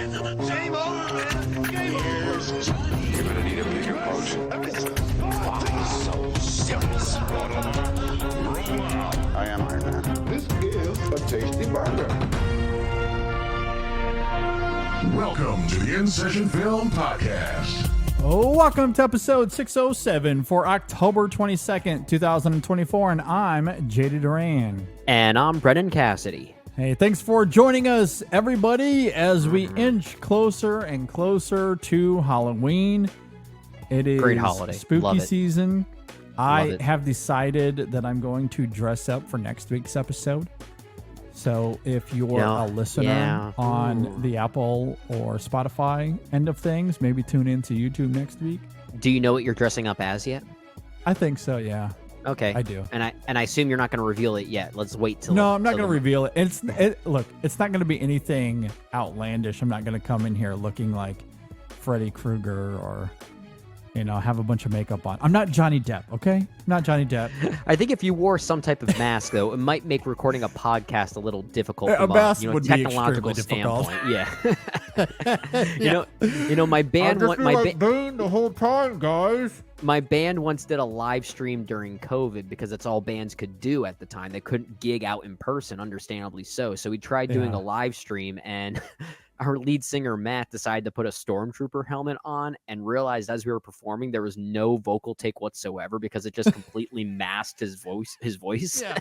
Game over, man. Game over. Johnny. You're gonna need a bigger boat. So serious. I am Iron Man. This is a tasty burger. Welcome to the In Session Film Podcast. Welcome to episode 607 for October 22nd, 2024, and I'm J.D. Duran. And I'm Brennan Cassidy. Hey, thanks for joining us, everybody, as we inch closer and closer to Halloween. It is Great holiday. spooky Love it. season. I it. have decided that I'm going to dress up for next week's episode. So if you're a listener on the Apple or Spotify end of things, maybe tune into YouTube next week. Do you know what you're dressing up as yet? I think so, yeah. Okay. I do. And I assume you're not going to reveal it yet. Let's wait till. No, I'm not going to reveal it. Look, it's not going to be anything outlandish. I'm not going to come in here looking like Freddy Krueger or, have a bunch of makeup on. I'm not Johnny Depp, okay? I'm not Johnny Depp. I think if you wore some type of mask, though, it might make recording a podcast a little difficult. A from mask a would be technological extremely difficult. standpoint. Yeah. My band. The whole time, guys. My band once did a live stream during COVID because that's all bands could do at the time. They couldn't gig out in person, understandably so. So we tried doing a live stream, and our lead singer, Matt, decided to put a Stormtrooper helmet on and realized as we were performing, there was no vocal take whatsoever because it just completely masked his voice. Yeah.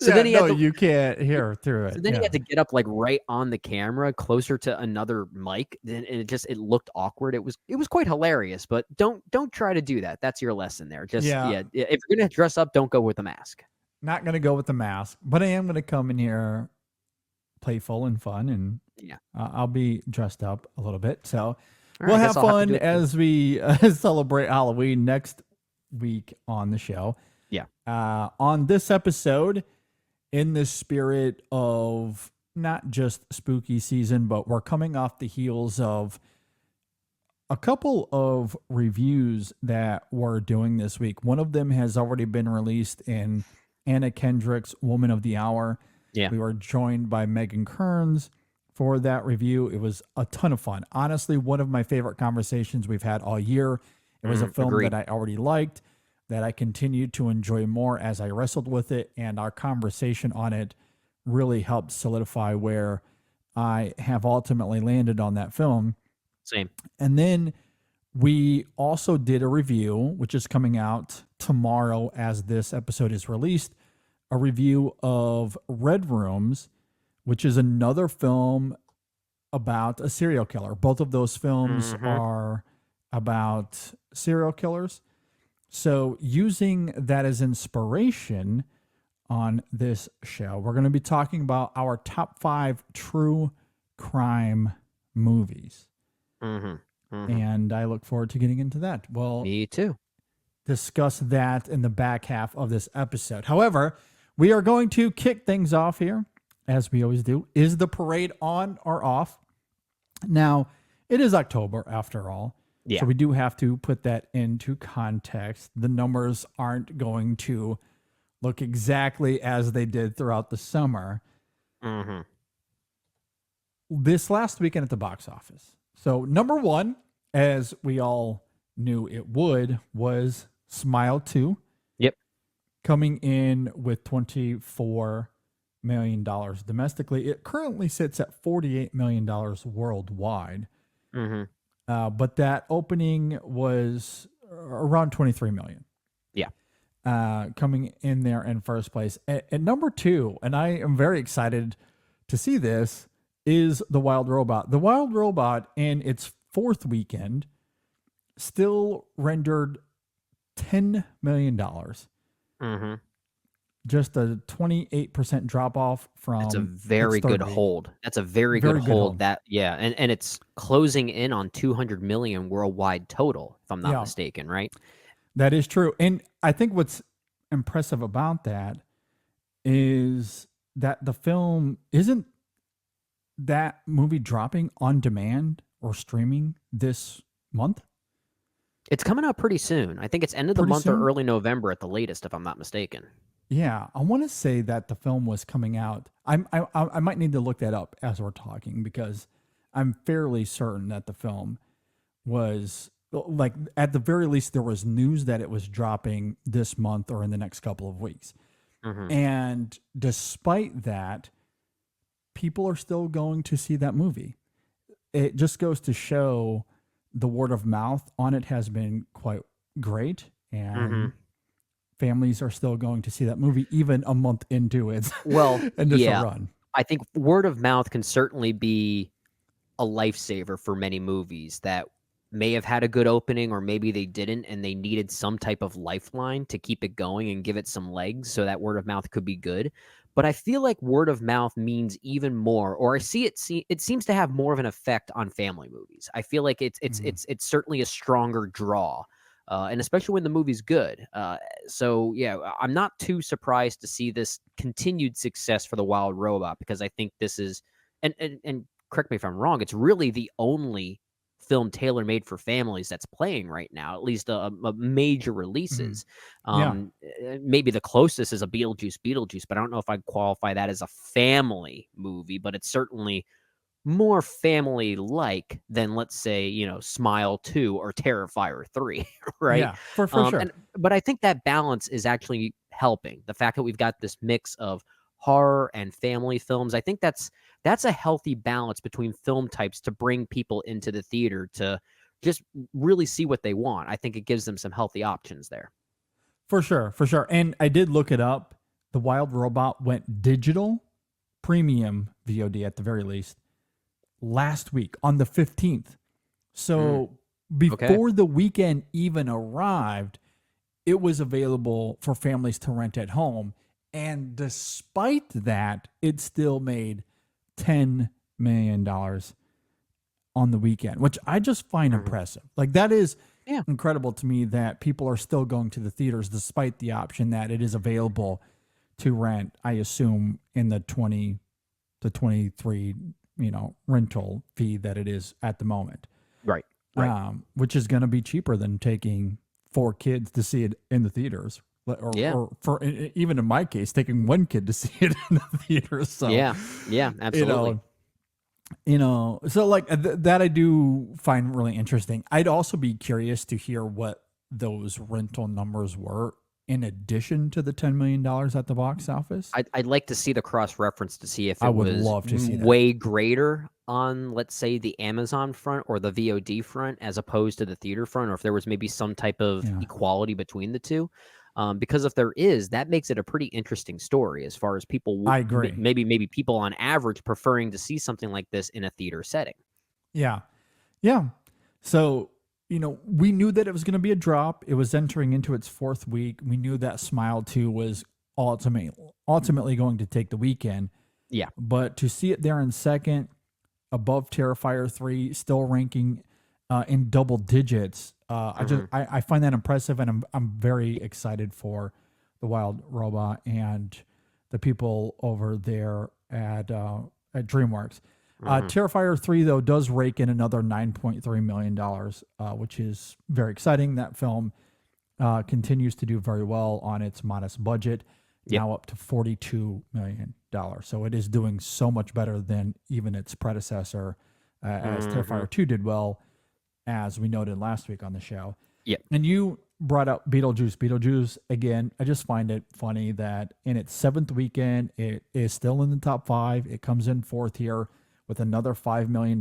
Then you can't hear through it. So then he had to get up like right on the camera closer to another mic. Then it looked awkward. It was quite hilarious, but don't try to do that. That's your lesson there. Just if you're gonna dress up, don't go with a mask. Not gonna go with the mask, but I am gonna come in here playful and fun, and I'll be dressed up a little bit. So we'll have fun as we celebrate Halloween next week on the show. Yeah. On this episode, in the spirit of not just spooky season, but we're coming off the heels of a couple of reviews that we're doing this week. One of them has already been released in Anna Kendrick's Woman of the Hour. Yeah. We were joined by Megan Kearns for that review. It was a ton of fun. Honestly, one of my favorite conversations we've had all year. It was a film that I already liked, that I continued to enjoy more as I wrestled with it, and our conversation on it really helped solidify where I have ultimately landed on that film. Same. And then we also did a review, which is coming out tomorrow as this episode is released, a review of Red Rooms, which is another film about a serial killer. Both of those films are about serial killers. So using that as inspiration on this show, we're going to be talking about our top 5 true crime movies. And I look forward to getting into that. Well, me too. Discuss that in the back half of this episode. However, we are going to kick things off here, as we always do. Is the parade on or off? Now, it is October after all. Yeah. So we do have to put that into context. The numbers aren't going to look exactly as they did throughout the summer. This last weekend at the box office. So number one, as we all knew it would, was Smile 2. Yep. Coming in with $24 million domestically. It currently sits at $48 million worldwide. But that opening was around $23 million. Yeah. Coming in there in first place. At number 2, and I am very excited to see this, is The Wild Robot. The Wild Robot, in its 4th weekend, still rendered $10 million. Just a 28% drop off from. That's a very good hold. That's a very good hold. And it's closing in on 200 million worldwide total, if I'm not mistaken, right? That is true. And I think what's impressive about that is that the film isn't that movie dropping on demand or streaming this month. It's coming out pretty soon. I think it's end of the month or early November at the latest, if I'm not mistaken. Yeah, I want to say that the film was coming out. I might need to look that up as we're talking, because I'm fairly certain that the film was like, at the very least, there was news that it was dropping this month or in the next couple of weeks. Mhm. And despite that, people are still going to see that movie. It just goes to show the word of mouth on it has been quite great, and Mhm. families are still going to see that movie even a month into its Well, initial yeah. run. I think word of mouth can certainly be a lifesaver for many movies that may have had a good opening or maybe they didn't and they needed some type of lifeline to keep it going and give it some legs so that word of mouth could be good. But I feel like word of mouth means even more, or it seems to have more of an effect on family movies. I feel like it's certainly a stronger draw. And especially when the movie's good. So yeah, I'm not too surprised to see this continued success for The Wild Robot, because I think this is, and correct me if I'm wrong, it's really the only film tailor made for families that's playing right now, at least a major releases. Yeah. Maybe the closest is a Beetlejuice, but I don't know if I'd qualify that as a family movie, but it's certainly more family like than, let's say, Smile 2 or Terrifier 3, right? Yeah, for sure. But I think that balance is actually helping. The fact that we've got this mix of horror and family films, I think that's a healthy balance between film types to bring people into the theater to just really see what they want. I think it gives them some healthy options there. For sure, for sure. And I did look it up. The Wild Robot went digital premium VOD at the very least last week on the 15th. So before the weekend even arrived, it was available for families to rent at home. And despite that, it still made $10 million on the weekend, which I just find impressive. Like, that is incredible to me that people are still going to the theaters despite the option that it is available to rent, I assume, in the 20 to 23, rental fee that it is at the moment. Right. Which is going to be cheaper than taking 4 kids to see it in the theaters. Or for even in my case, taking 1 kid to see it in the theaters. So Yeah, absolutely. So like that I do find really interesting. I'd also be curious to hear what those rental numbers were in addition to the $10 million at the box office. I'd like to see the cross reference to see if it I would was love to see that. way greater on, let's say, the Amazon front or the VOD front as opposed to the theater front, or if there was maybe some type of equality between the two. Because if there is, that makes it a pretty interesting story as far as people. I agree. Maybe people on average preferring to see something like this in a theater setting. Yeah. So, we knew that it was going to be a drop. It was entering into its 4th week. We knew that Smile 2 was ultimately going to take the weekend. Yeah. But to see it there in second, above Terrifier 3, still ranking in double digits, I find that impressive, and I'm very excited for the Wild Robot and the people over there at DreamWorks. Terrifier 3, though, does rake in another $9.3 million, which is very exciting. That film continues to do very well on its modest budget, now up to $42 million. So it is doing so much better than even its predecessor, as Terrifier 2 did well, as we noted last week on the show. Yep. And you brought up Beetlejuice. Beetlejuice, again, I just find it funny that in its 7th weekend, it is still in the top 5. It comes in 4th here with another $5 million,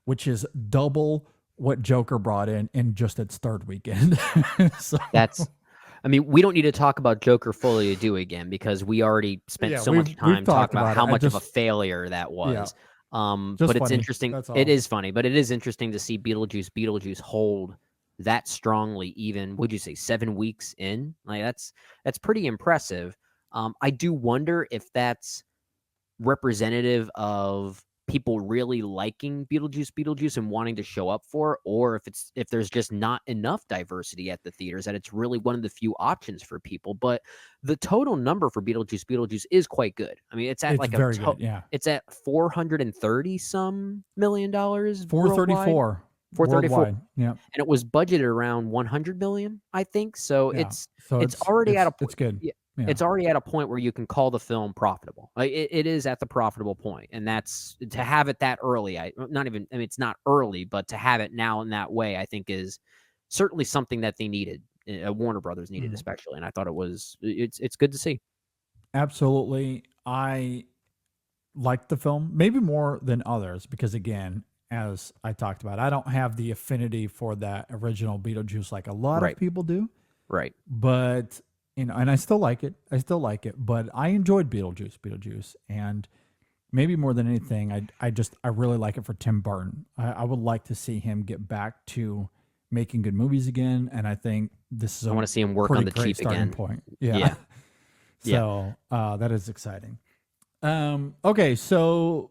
which is double what Joker brought in just its 3rd weekend. So we don't need to talk about Joker fully ado again, because we already spent so much time talking about how much of a failure that was. But it's interesting. It is funny, but it is interesting to see Beetlejuice hold that strongly, even, would you say, 7 weeks in? Like, that's pretty impressive. I do wonder if that's representative of people really liking Beetlejuice and wanting to show up for, or if there's just not enough diversity at the theaters, that it's really one of the few options for people. But the total number for Beetlejuice is quite good. I mean, it's at it's at $430 some million. 434. 434. Yeah. And it was budgeted around 100 million, I think. So it's already at a point. It's good. Yeah. It's already at a point where you can call the film profitable. Like it is at the profitable point, and that's to have it that early. Not even. I mean, it's not early, but to have it now in that way, I think is certainly something that they needed. Warner Brothers needed, especially, and I thought it's good to see. Absolutely. I liked the film, maybe more than others, because again, as I talked about, I don't have the affinity for that original Beetlejuice like a lot Right. of people do. Right. But and I still like it. But I enjoyed Beetlejuice, and maybe more than anything, I really like it for Tim Burton. I would like to see him get back to making good movies again, and I think this is I want to see him work pretty on the great cheap starting again. point. Yeah. Yeah. So that is exciting. Okay, so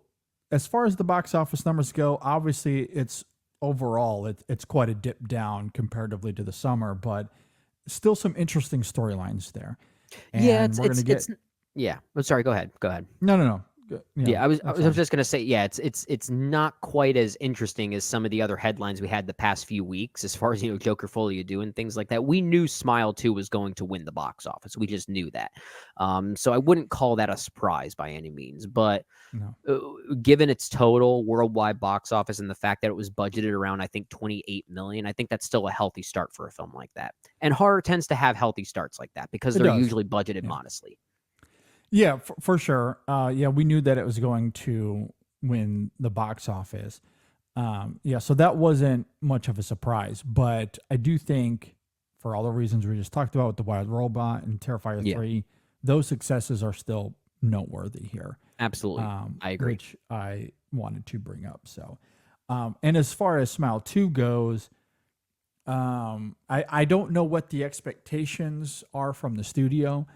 as far as the box office numbers go, obviously it's quite a dip down comparatively to the summer, but still some interesting storylines there. And Yeah, yeah. I'm sorry. Go ahead. Go ahead. No. Yeah, I was that's fine. just gonna say, yeah, it's not quite as interesting as some of the other headlines we had the past few weeks, as far as Joker Folia doing things like that. We knew Smile 2 was going to win the box office. We just knew that. So I wouldn't call that a surprise by any means. But No. given its total worldwide box office and the fact that it was budgeted around, I think, 28 million, I think that's still a healthy start for a film like that. And horror tends to have healthy starts like that because It they're does. usually budgeted modestly. Yeah, for sure. Yeah, we knew that it was going to win the box office. Yeah, so that wasn't much of a surprise. But I do think, for all the reasons we just talked about with The Wild Robot and Terrifier 3, those successes are still noteworthy here. Absolutely. I agree. Which I wanted to bring up. So, and as far as Smile 2 goes, I don't know what the expectations are from the studio.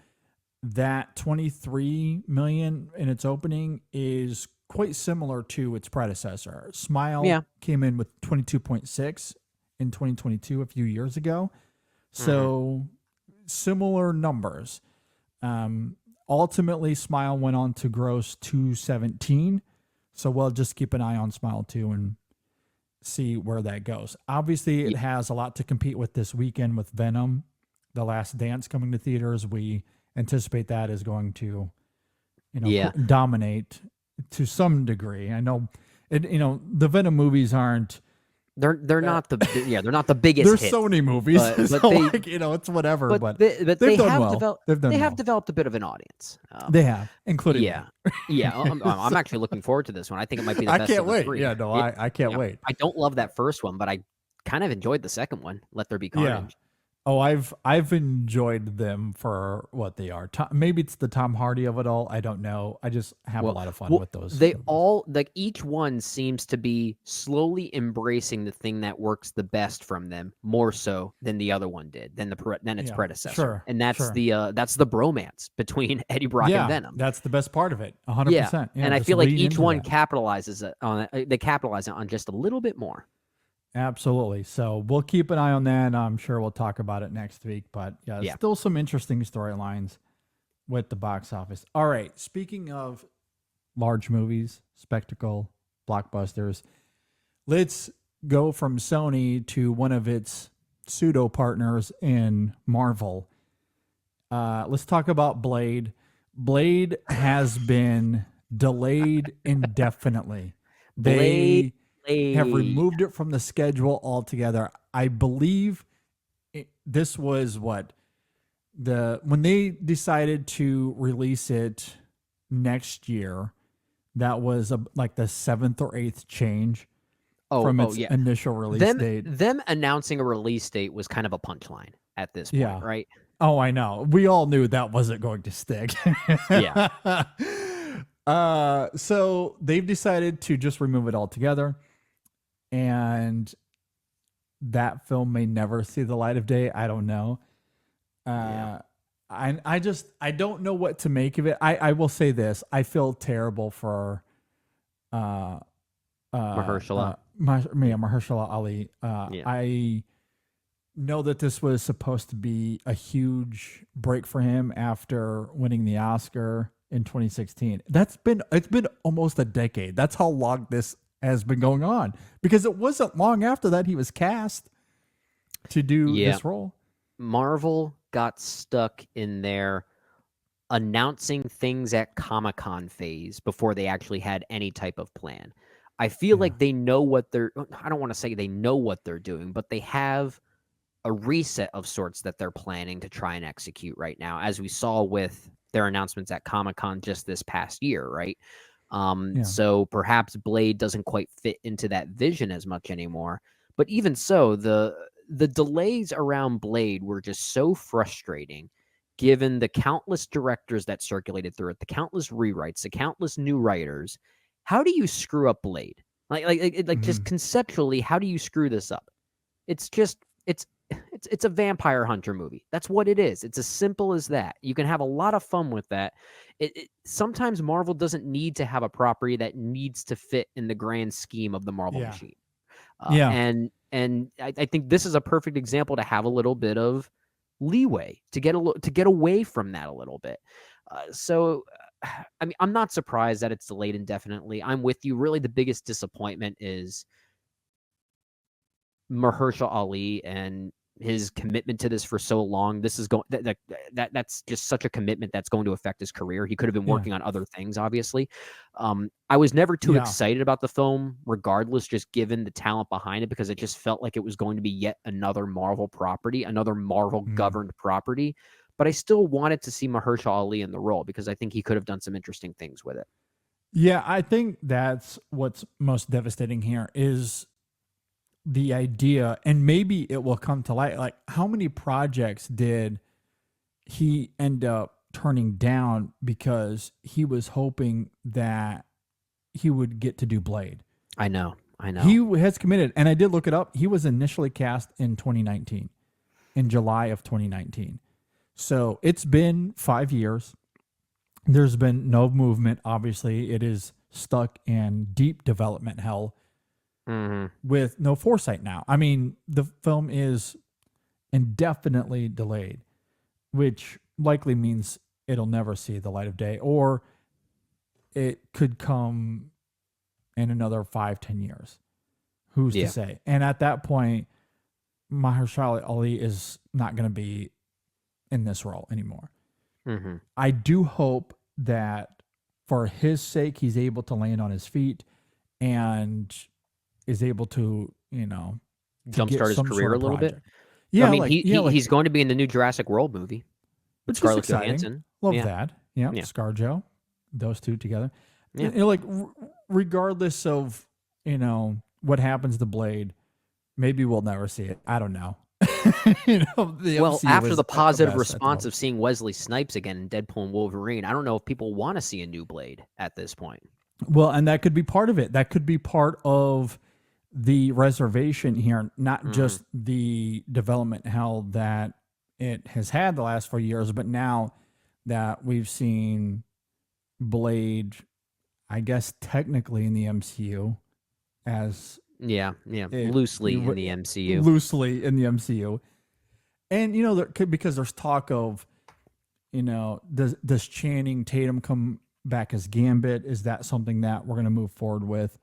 That 23 million in its opening is quite similar to its predecessor. Smile came in with 22.6 in 2022, a few years ago. So similar numbers. Ultimately, Smile went on to gross 217. So we'll just keep an eye on Smile 2 and see where that goes. Obviously, it has a lot to compete with this weekend with Venom, The Last Dance coming to theaters. We anticipate that is going to, dominate to some degree. I know, the Venom movies aren't. They're not the they're not the biggest. They're hit, Sony movies, but so it's whatever. But they done have well. They have developed a bit of an audience. They have, including yeah. I'm actually looking forward to this one. I think it might be the best. I can't of the wait. three. Yeah, no, I can't wait. I don't love that first one, but I kind of enjoyed the second one. Let There Be Carnage. Yeah. Oh, I've enjoyed them for what they are. Maybe it's the Tom Hardy of it all. I don't know. I just have a lot of fun with those. They all, like, each one seems to be slowly embracing the thing that works the best from them, more so than the other one did, than its predecessor. Sure, and that's the bromance between Eddie Brock and Venom. That's the best part of it. 100%. Yeah, and I feel like each one capitalizes on it. They capitalize on just a little bit more. Absolutely. So we'll keep an eye on that. I'm sure we'll talk about it next week. But still some interesting storylines with the box office. All right. Speaking of large movies, spectacle, blockbusters, let's go from Sony to one of its pseudo partners in Marvel. Let's talk about Blade. Blade has been delayed indefinitely. They have removed it from the schedule altogether. I believe this was when they decided to release it next year. That was like the 7th or 8th change from its initial release date. Them announcing a release date was kind of a punchline at this point, right? Oh, I know. We all knew that wasn't going to stick. Yeah. So they've decided to just remove it altogether. And that film may never see the light of day. I don't know. I don't know what to make of it. I will say this. I feel terrible for Mahershala. Mahershala Ali. I know that this was supposed to be a huge break for him after winning the Oscar in 2016. It's been almost a decade. That's how long this has been going on, because it wasn't long after that he was cast to do this role. Marvel got stuck in their announcing things at Comic-Con phase before they actually had any type of plan. I feel like they know what I don't want to say they know what they're doing, but they have a reset of sorts that they're planning to try and execute right now, as we saw with their announcements at Comic-Con just this past year, right? So perhaps Blade doesn't quite fit into that vision as much anymore. But even so, the delays around Blade were just so frustrating, given the countless directors that circulated through it, the countless rewrites, the countless new writers. How do you screw up Blade? Just conceptually, how do you screw this up? It's just it's a vampire hunter movie. That's what it is. It's as simple as that. You can have a lot of fun with that. Sometimes Marvel doesn't need to have a property that needs to fit in the grand scheme of the Marvel machine. And I think this is a perfect example to have a little bit of leeway to get away from that a little bit. I mean, I'm not surprised that it's delayed indefinitely. I'm with you. Really, the biggest disappointment is Mahershala Ali and his commitment to this for so long. This is going that's just such a commitment that's going to affect his career. He could have been working on other things, obviously. I was never too excited about the film, regardless, just given the talent behind it, because it just felt like it was going to be yet another Marvel property, another Marvel governed property. But I still wanted to see Mahershala Ali in the role because I think he could have done some interesting things with it. Yeah, I think that's what's most devastating here is the idea, and maybe it will come to light, like how many projects did he end up turning down because he was hoping that he would get to do Blade? I know. He has committed, and I did look it up. He was initially cast in 2019, in July of 2019. So it's been 5 years. There's been no movement. Obviously, it is stuck in deep development hell. With no foresight now. I mean, the film is indefinitely delayed, which likely means it'll never see the light of day, or it could come in another 5-10 years. Who's to say? And at that point, Mahershala Ali is not going to be in this role anymore. I do hope that for his sake, he's able to land on his feet and is able to, jumpstart his career a little bit. Yeah, I mean, he's going to be in the new Jurassic World movie with Scarlett Johansson. Love that. Yeah, ScarJo, those two together. Yeah. Regardless of what happens to Blade, maybe we'll never see it. I don't know. After the positive response of seeing Wesley Snipes again in Deadpool and Wolverine, I don't know if people want to see a new Blade at this point. Well, and that could be part of it. That could be part of the reservation here, not just the development hell that it has had the last 4 years, but now that we've seen Blade, I guess technically in the MCU as loosely in the MCU. Loosely in the MCU. And there could, because there's talk of does Channing Tatum come back as Gambit? Is that something that we're going to move forward with?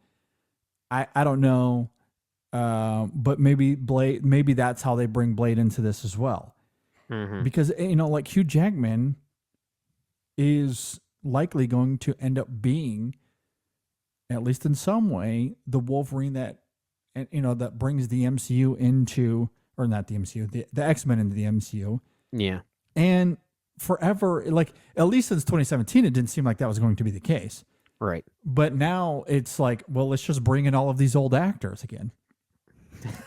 I don't know, but maybe that's how they bring Blade into this as well, because like Hugh Jackman is likely going to end up being, at least in some way, the Wolverine that that brings the MCU into, or not the MCU, the X-Men into the MCU. Yeah, and forever, like at least since 2017, it didn't seem like that was going to be the case. Right. But now it's like, well, let's just bring in all of these old actors again.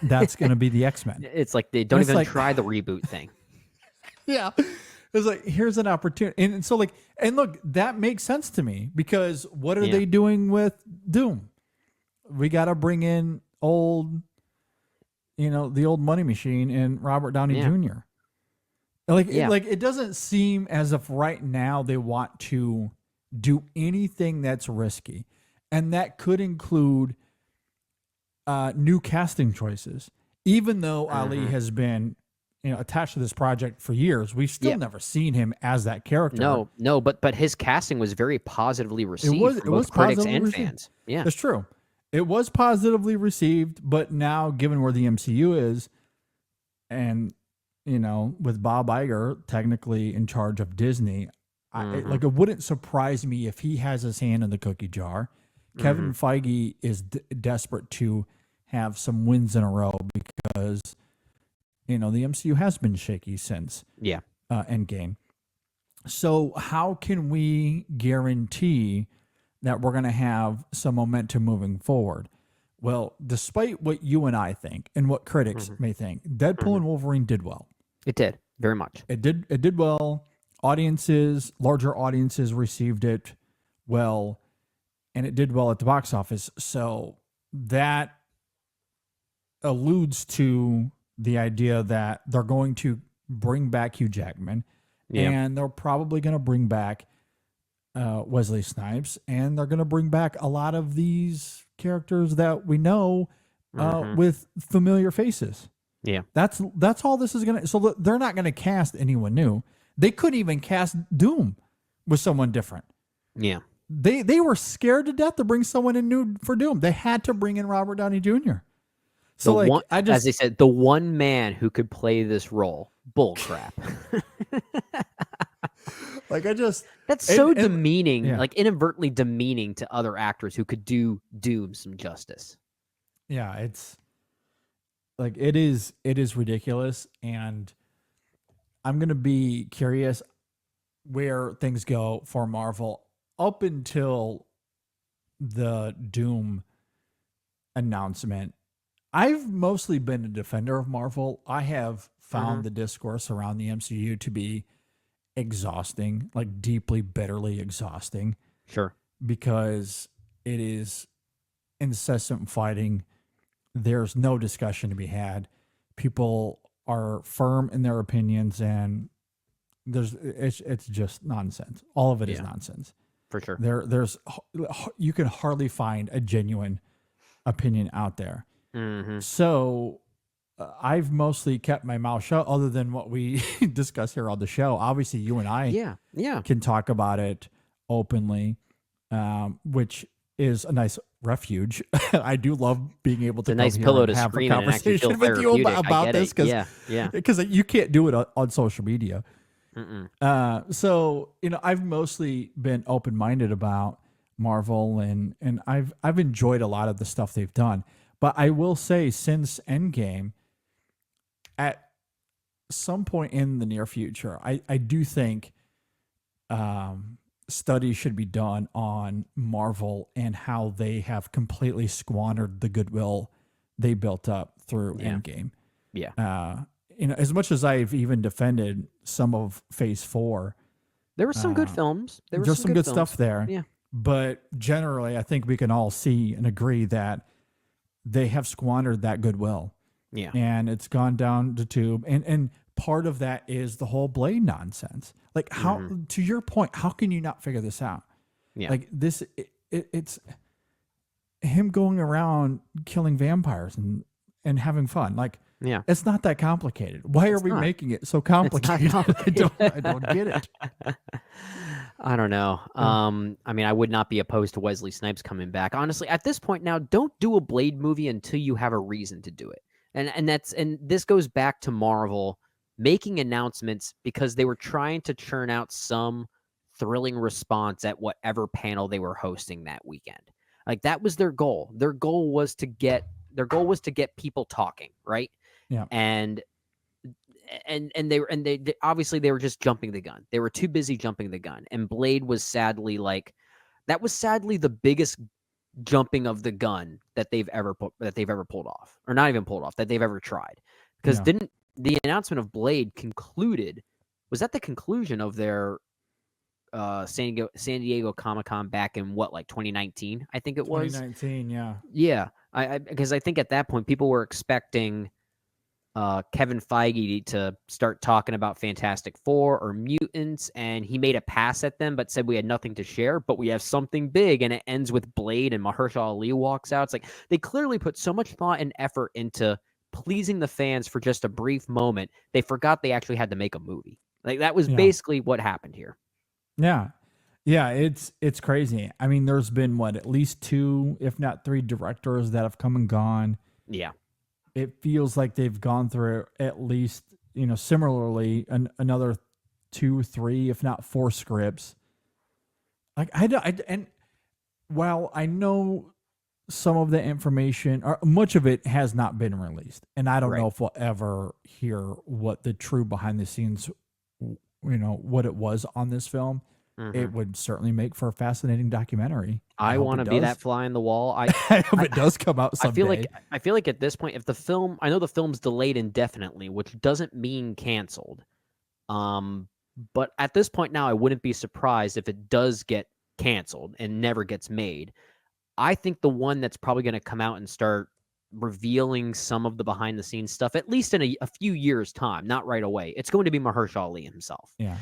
That's going to be the X-Men. It's like they don't even try the reboot thing. Yeah. It's like, here's an opportunity. And so and look, that makes sense to me, because what are they doing with Doom? We got to bring in the old money machine and Robert Downey Jr. It doesn't seem as if right now they want to do anything that's risky, and that could include new casting choices. Even though Ali has been attached to this project for years, we've still never seen him as that character. No, but his casting was very positively received from both critics and fans. Yeah, that's true. It was positively received, but now, given where the MCU is, and with Bob Iger technically in charge of Disney, Like, it wouldn't surprise me if he has his hand in the cookie jar. Kevin Feige is desperate to have some wins in a row because, the MCU has been shaky since Endgame. So how can we guarantee that we're going to have some momentum moving forward? Well, despite what you and I think and what critics may think, Deadpool and Wolverine did well. It did very much. It did well. Larger audiences received it well, and it did well at the box office. So that alludes to the idea that they're going to bring back Hugh Jackman, and they're probably going to bring back Wesley Snipes, and they're going to bring back a lot of these characters that we know with familiar faces. Yeah. That's all this is going to. So they're not going to cast anyone new. They couldn't even cast Doom with someone different. Yeah. They were scared to death to bring someone in new for Doom. They had to bring in Robert Downey Jr. So as they said, the one man who could play this role. Bull crap. That's so demeaning, like inadvertently demeaning to other actors who could do Doom some justice. Yeah, it's like it is ridiculous, and I'm gonna be curious where things go for Marvel up until the Doom announcement. I've mostly been a defender of Marvel. I have found the discourse around the MCU to be exhausting, like deeply, bitterly exhausting. Sure. Because it is incessant fighting. There's no discussion to be had. People are firm in their opinions, and it's just nonsense. All of it is nonsense. For sure. You can hardly find a genuine opinion out there. So I've mostly kept my mouth shut, other than what we discuss here on the show. Obviously, you and I can talk about it openly, which is a nice refuge. I do love being able to a nice pillow to have scream a conversation with you about this, because you can't do it on social media. So I've mostly been open-minded about Marvel, and I've enjoyed a lot of the stuff they've done. But I will say, since Endgame, at some point in the near future, I do think studies should be done on Marvel and how they have completely squandered the goodwill they built up through Endgame. Yeah. As much as I've even defended some of Phase 4, there were some good films. There's some good stuff there. Yeah. But generally, I think we can all see and agree that they have squandered that goodwill. Yeah. And it's gone down the tube. And part of that is the whole Blade nonsense. Like, how, to your point, how can you not figure this out? Yeah. Like, it's him going around killing vampires and having fun. Like, it's not that complicated. Why are we making it so complicated? I don't get it. I don't know. I mean, I would not be opposed to Wesley Snipes coming back. Honestly, at this point now, don't do a Blade movie until you have a reason to do it. And this goes back to Marvel making announcements because they were trying to churn out some thrilling response at whatever panel they were hosting that weekend. Like, that was their goal. Their goal was to get people talking, right? Yeah. And they obviously they were just jumping the gun. They were too busy jumping the gun. And Blade was sadly the biggest jumping of the gun that they've ever pulled off, or not even pulled off, that they've ever tried. Because didn't the announcement of Blade was that the conclusion of their San Diego Comic-Con back in 2019? I think it was 2019. Yeah. Yeah. Because I think at that point people were expecting Kevin Feige to start talking about Fantastic Four or mutants, and he made a pass at them but said we had nothing to share, but we have something big, and it ends with Blade and Mahershala Ali walks out. It's like they clearly put so much thought and effort into pleasing the fans for just a brief moment. They forgot they actually had to make a movie. Like, that was basically what happened here. Yeah. Yeah, it's crazy. I mean, there's been at least 2, if not 3 directors that have come and gone. Yeah. It feels like they've gone through at least, similarly, another 2, 3, if not 4 scripts. Like and while I know some of the information, or much of it has not been released, and I don't know if we'll ever hear what the true behind the scenes, what it was on this film. It would certainly make for a fascinating documentary. I want to be that fly in the wall. I hope it does come out someday. I feel like at this point, if the film, I know the film's delayed indefinitely, which doesn't mean canceled. But at this point now, I wouldn't be surprised if it does get canceled and never gets made. I think the one that's probably going to come out and start revealing some of the behind the scenes stuff, at least in a few years' time, not right away, it's going to be Mahershala Ali himself. Yeah.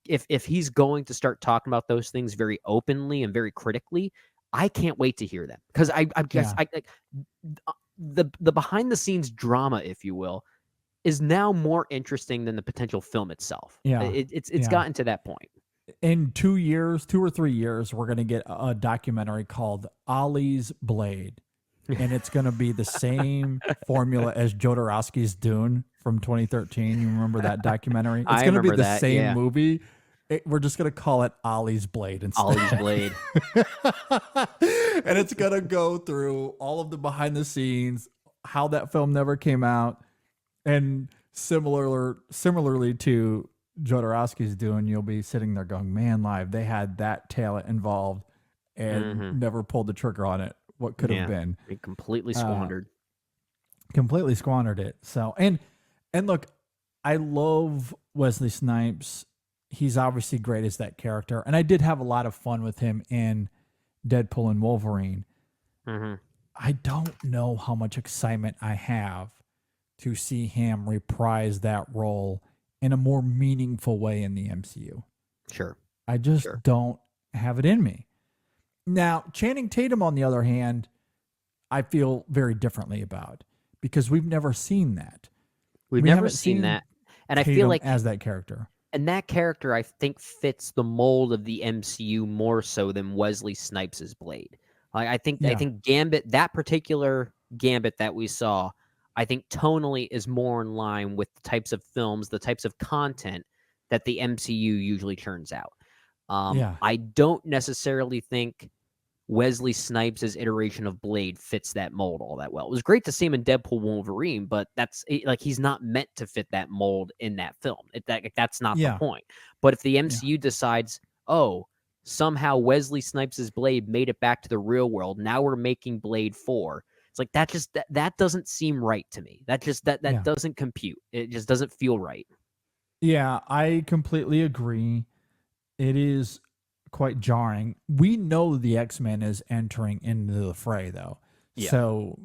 If he's going to start talking about those things very openly and very critically, I can't wait to hear them, because I guess the behind the scenes drama, if you will, is now more interesting than the potential film itself. Yeah. It's gotten to that point. In 2 or 3 years, we're going to get a documentary called Ali's Blade. And it's going to be the same formula as Jodorowsky's Dune from 2013. You remember that documentary? It's going to be the same movie. We're just going to call it Ali's Blade instead. Ali's Blade. And it's going to go through all of the behind the scenes, how that film never came out. And similarly to Jodorowsky's Dune, you'll be sitting there going, man, live, they had that talent involved and never pulled the trigger on it. What could have been. We completely squandered. Completely squandered it. So, and look, I love Wesley Snipes. He's obviously great as that character. And I did have a lot of fun with him in Deadpool and Wolverine. I don't know how much excitement I have to see him reprise that role in a more meaningful way in the MCU. Sure. I just don't have it in me. Now, Channing Tatum, on the other hand, I feel very differently about, because we've never seen that. We've never seen that. And Tatum I feel like as that character. And that character, I think, fits the mold of the MCU more so than Wesley Snipes' Blade. Like, I think Gambit, that particular Gambit that we saw, I think tonally is more in line with the types of films, the types of content that the MCU usually churns out. I don't necessarily think Wesley Snipes' iteration of Blade fits that mold all that well. It was great to see him in Deadpool Wolverine, but that's like, he's not meant to fit that mold in that film. That's not the point. But if the MCU decides, somehow Wesley Snipes' Blade made it back to the real world, now we're making Blade 4. It's like, that doesn't seem right to me. That doesn't compute. It just doesn't feel right. Yeah, I completely agree. It is quite jarring. We know the X-Men is entering into the fray, though. Yeah. So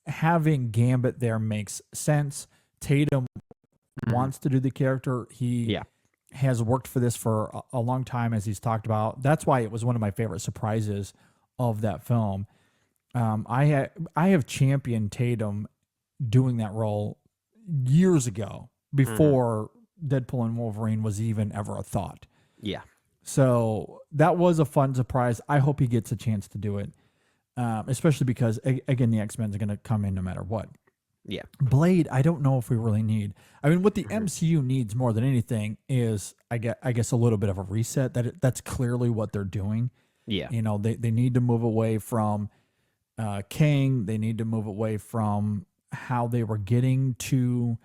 having Gambit there makes sense. Tatum wants to do the character. He has worked for this for a long time, as he's talked about. That's why it was one of my favorite surprises of that film. I have championed Tatum doing that role years ago, before Deadpool and Wolverine was even ever a thought. Yeah. So that was a fun surprise. I hope he gets a chance to do it, especially because, again, the X-Men are going to come in no matter what. Yeah. Blade, I don't know if we really need. I mean, what the MCU needs more than anything is, I guess, a little bit of a reset. That's clearly what they're doing. Yeah. You know, they need to move away from Kang. They need to move away from how they were getting to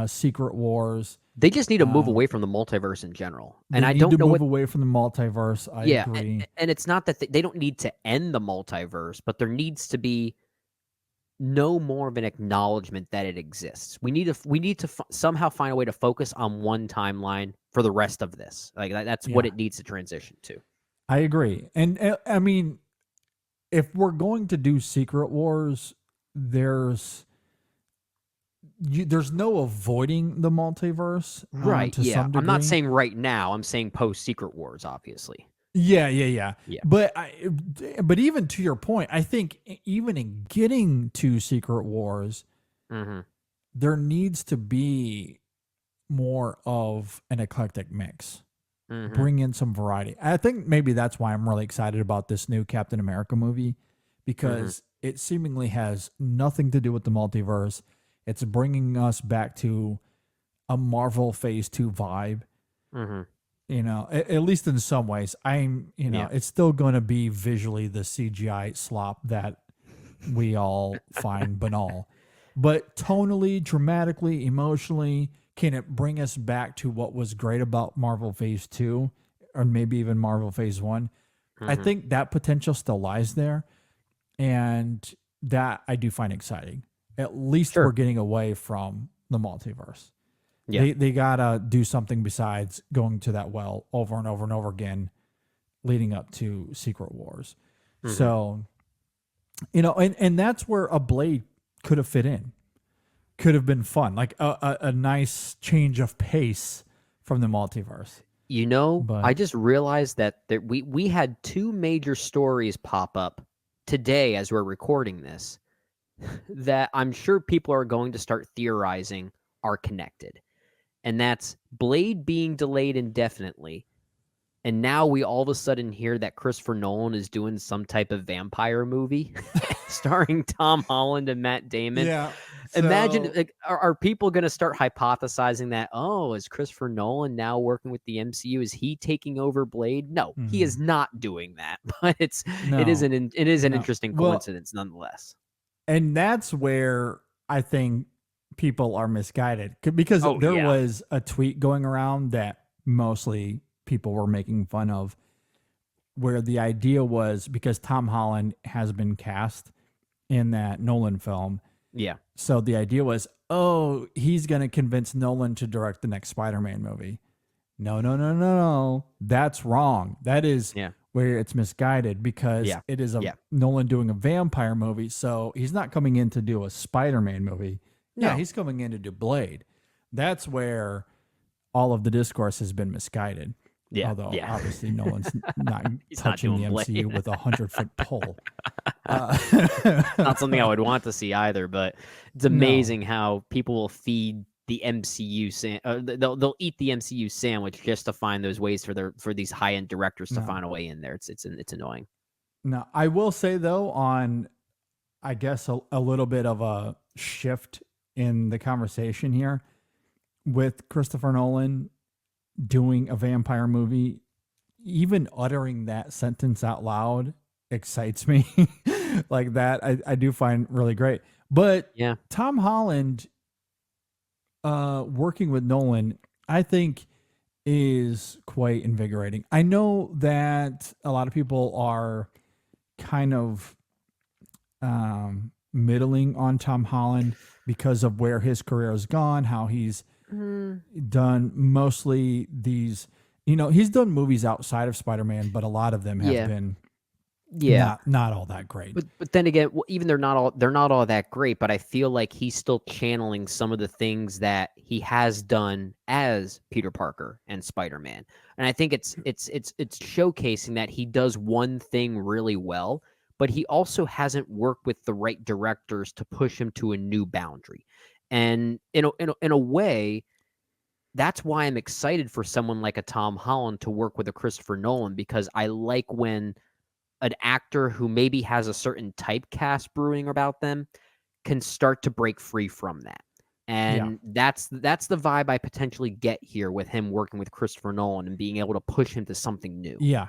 Secret Wars. They just need to move away from the multiverse in general. And I don't know move away from the multiverse. I agree. And it's not that they don't need to end the multiverse, but there needs to be no more of an acknowledgement that it exists. We need to somehow find a way to focus on one timeline for the rest of this. Like that's what it needs to transition to. I agree. And I mean, if we're going to do Secret Wars, there's no avoiding the multiverse, right? To some degree. I'm not saying right now. I'm saying post Secret Wars, obviously. Yeah. But even to your point, I think even in getting to Secret Wars, there needs to be more of an eclectic mix. Bring in some variety. I think maybe that's why I'm really excited about this new Captain America movie, because it seemingly has nothing to do with the multiverse. It's bringing us back to a Marvel Phase 2 vibe. Mm-hmm. You know, at least in some ways. It's still going to be visually the CGI slop that we all find banal. But tonally, dramatically, emotionally, can it bring us back to what was great about Marvel Phase 2 or maybe even Marvel Phase 1? I think that potential still lies there. And that I do find exciting. At least Sure. we're getting away from the multiverse. Yeah. They gotta do something besides going to that well over and over and over again, leading up to Secret Wars. So, and that's where a Blade could have fit in. Could have been fun, like a nice change of pace from the multiverse. I just realized that we had two major stories pop up today as we're recording this that I'm sure people are going to start theorizing are connected. And that's Blade being delayed indefinitely. And now we all of a sudden hear that Christopher Nolan is doing some type of vampire movie starring Tom Holland and Matt Damon. Yeah. Imagine, like, are people going to start hypothesizing that, is Christopher Nolan now working with the MCU? Is he taking over Blade? No, he is not doing that. But it is an interesting coincidence nonetheless. And that's where I think people are misguided because there was a tweet going around that mostly people were making fun of, where the idea was because Tom Holland has been cast in that Nolan film. Yeah. So the idea was, he's going to convince Nolan to direct the next Spider-Man movie. No. That's wrong. That is where it's misguided because it is Nolan doing a vampire movie. So he's not coming in to do a Spider-Man movie. No. Yeah, he's coming in to do Blade. That's where all of the discourse has been misguided. Yeah. Although obviously Nolan's not touching the MCU with 100-foot pole. Not something I would want to see either, but it's amazing how people will feed the MCU they'll eat the MCU sandwich just to find those ways for these high-end directors to find a way in there. It's annoying. Now, I will say though, on I guess a little bit of a shift in the conversation here with Christopher Nolan doing a vampire movie, even uttering that sentence out loud excites me. Like that, I do find really great. But Tom Holland working with Nolan, I think, is quite invigorating. I know that a lot of people are kind of middling on Tom Holland because of where his career has gone, how he's done mostly these, he's done movies outside of Spider-Man, but a lot of them have been not all that great. But then again, even they're not all that great, but I feel like he's still channeling some of the things that he has done as Peter Parker and Spider-Man. And I think it's showcasing that he does one thing really well, but he also hasn't worked with the right directors to push him to a new boundary. And in a way, that's why I'm excited for someone like a Tom Holland to work with a Christopher Nolan, because I like when an actor who maybe has a certain typecast brewing about them can start to break free from that. And that's the vibe I potentially get here with him working with Christopher Nolan and being able to push him to something new. Yeah.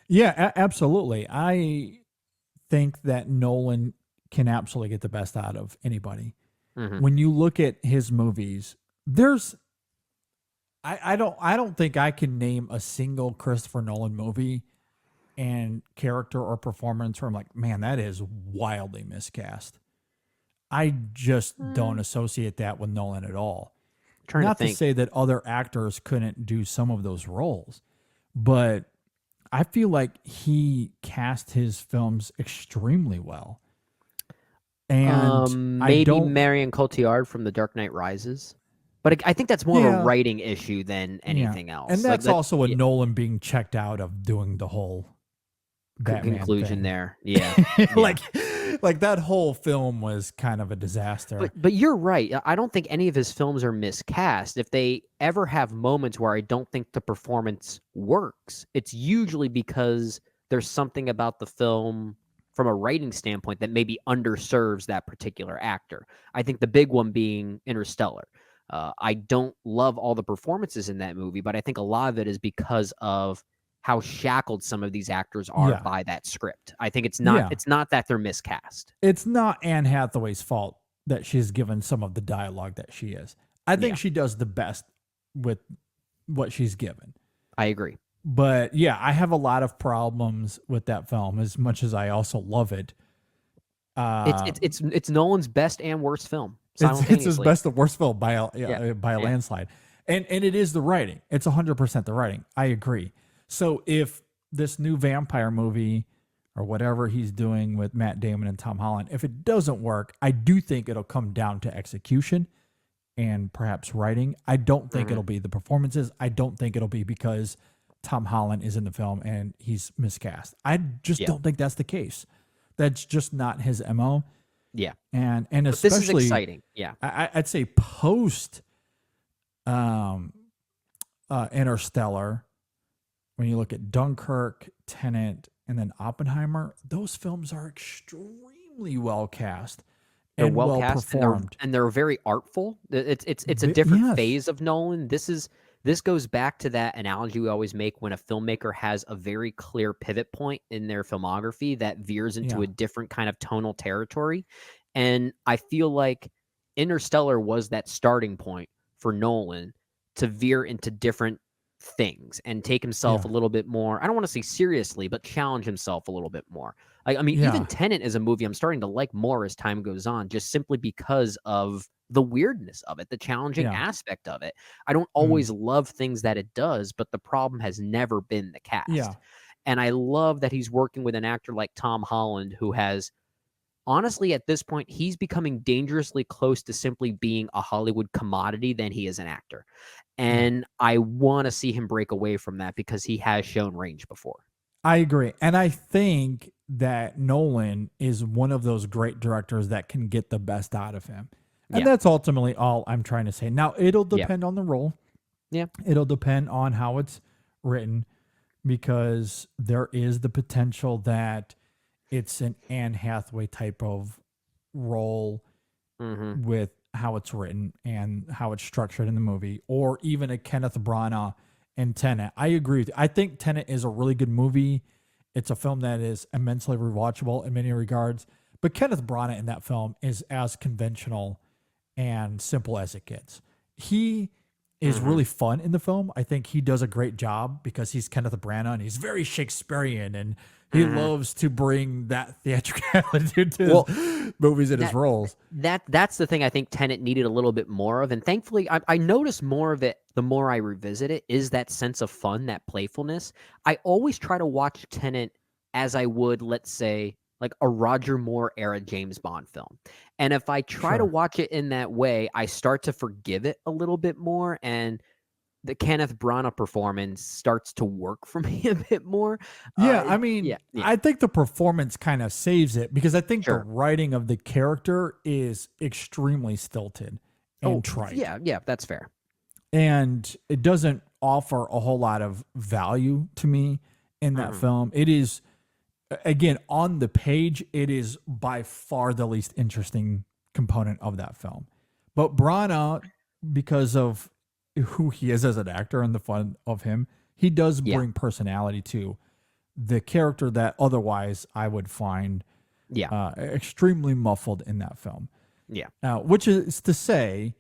Yeah, absolutely. I think that Nolan can absolutely get the best out of anybody. When you look at his movies, I don't think I can name a single Christopher Nolan movie and character or performance where I'm like, man, that is wildly miscast. I just don't associate that with Nolan at all. Not to say that other actors couldn't do some of those roles, but I feel like he cast his films extremely well. And maybe Marion Cotillard from The Dark Knight Rises. But I think that's more of a writing issue than anything else. And that's also a Nolan being checked out of doing the whole Batman conclusion thing. There. Yeah. Like that whole film was kind of a disaster. But you're right. I don't think any of his films are miscast. If they ever have moments where I don't think the performance works, it's usually because there's something about the film from a writing standpoint that maybe underserves that particular actor. I think the big one being Interstellar. I don't love all the performances in that movie, but I think a lot of it is because of how shackled some of these actors are Yeah. by that script. I think it's Yeah. not that they're miscast. It's not Anne Hathaway's fault that she's given some of the dialogue that she is. I think Yeah. she does the best with what she's given. I agree. But yeah, I have a lot of problems with that film as much as I also love it. It's Nolan's best and worst film It's his simultaneously. best and worst film by a Yeah. landslide. And it is the writing. It's 100% the writing. I agree. So if this new vampire movie or whatever he's doing with Matt Damon and Tom Holland, if it doesn't work, I do think it'll come down to execution and perhaps writing. I don't think it'll be the performances. I don't think it'll be because Tom Holland is in the film and he's miscast. I just don't think that's the case. That's just not his MO. Yeah. And But especially this is exciting. Yeah. I'd say post Interstellar, when you look at Dunkirk, Tenet, and then Oppenheimer, those films are extremely well cast They're and well cast performed. and they're very artful. It's a different Yes. phase of Nolan. This goes back to that analogy we always make when a filmmaker has a very clear pivot point in their filmography that veers into a different kind of tonal territory. And I feel like Interstellar was that starting point for Nolan to veer into different things and take himself a little bit more, I don't want to say seriously, but challenge himself a little bit more. I mean, even Tenet is a movie I'm starting to like more as time goes on, just simply because of the weirdness of it, the challenging aspect of it. I don't always love things that it does, but the problem has never been the cast. Yeah. And I love that he's working with an actor like Tom Holland, who has, honestly, at this point, he's becoming dangerously close to simply being a Hollywood commodity than he is an actor. And I want to see him break away from that because he has shown range before. I agree. And I think that Nolan is one of those great directors that can get the best out of him. And that's ultimately all I'm trying to say. Now, it'll depend on the role. Yeah. It'll depend on how it's written, because there is the potential that it's an Anne Hathaway type of role with how it's written and how it's structured in the movie, or even a Kenneth Branagh in Tenet. I agree with you. I think Tenet is a really good movie. It's a film that is immensely rewatchable in many regards, but Kenneth Branagh in that film is as conventional and simple as it gets. He is really fun in the film. I think he does a great job because he's Kenneth Branagh and he's very Shakespearean, and he loves to bring that theatricality to his movies and his roles. That's the thing I think Tenet needed a little bit more of. And thankfully, I notice more of it the more I revisit it, is that sense of fun, that playfulness. I always try to watch Tenet as I would, let's say, like a Roger Moore era James Bond film. And if I try to watch it in that way, I start to forgive it a little bit more. And the Kenneth Branagh performance starts to work for me a bit more. I mean, I think the performance kind of saves it, because I think the writing of the character is extremely stilted and trite. Yeah, that's fair. And it doesn't offer a whole lot of value to me in that film. It is, again, on the page, it is by far the least interesting component of that film. But Branagh, because of who he is as an actor and the fun of him, he does bring personality to the character that otherwise I would find extremely muffled in that film. Yeah. Which is to say,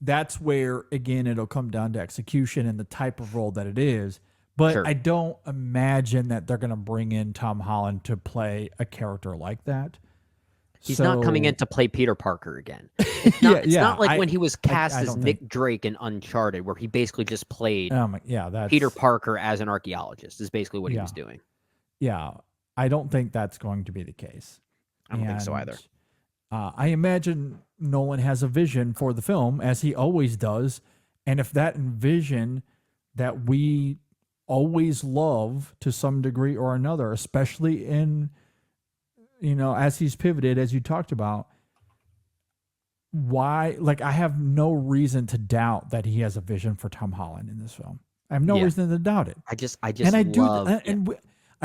that's where, again, it'll come down to execution and the type of role that it is. But I don't imagine that they're going to bring in Tom Holland to play a character like that. He's not coming in to play Peter Parker again. It's not like when he was cast as Nick Drake in Uncharted, where he basically just played Peter Parker as an archaeologist, is basically what he was doing. Yeah, I don't think that's going to be the case. I don't think so either. I imagine Nolan has a vision for the film, as he always does. And if that vision that we always love to some degree or another, especially in, as he's pivoted, as you talked about, why, like, I have no reason to doubt that he has a vision for Tom Holland in this film. I have no reason to doubt it. I just I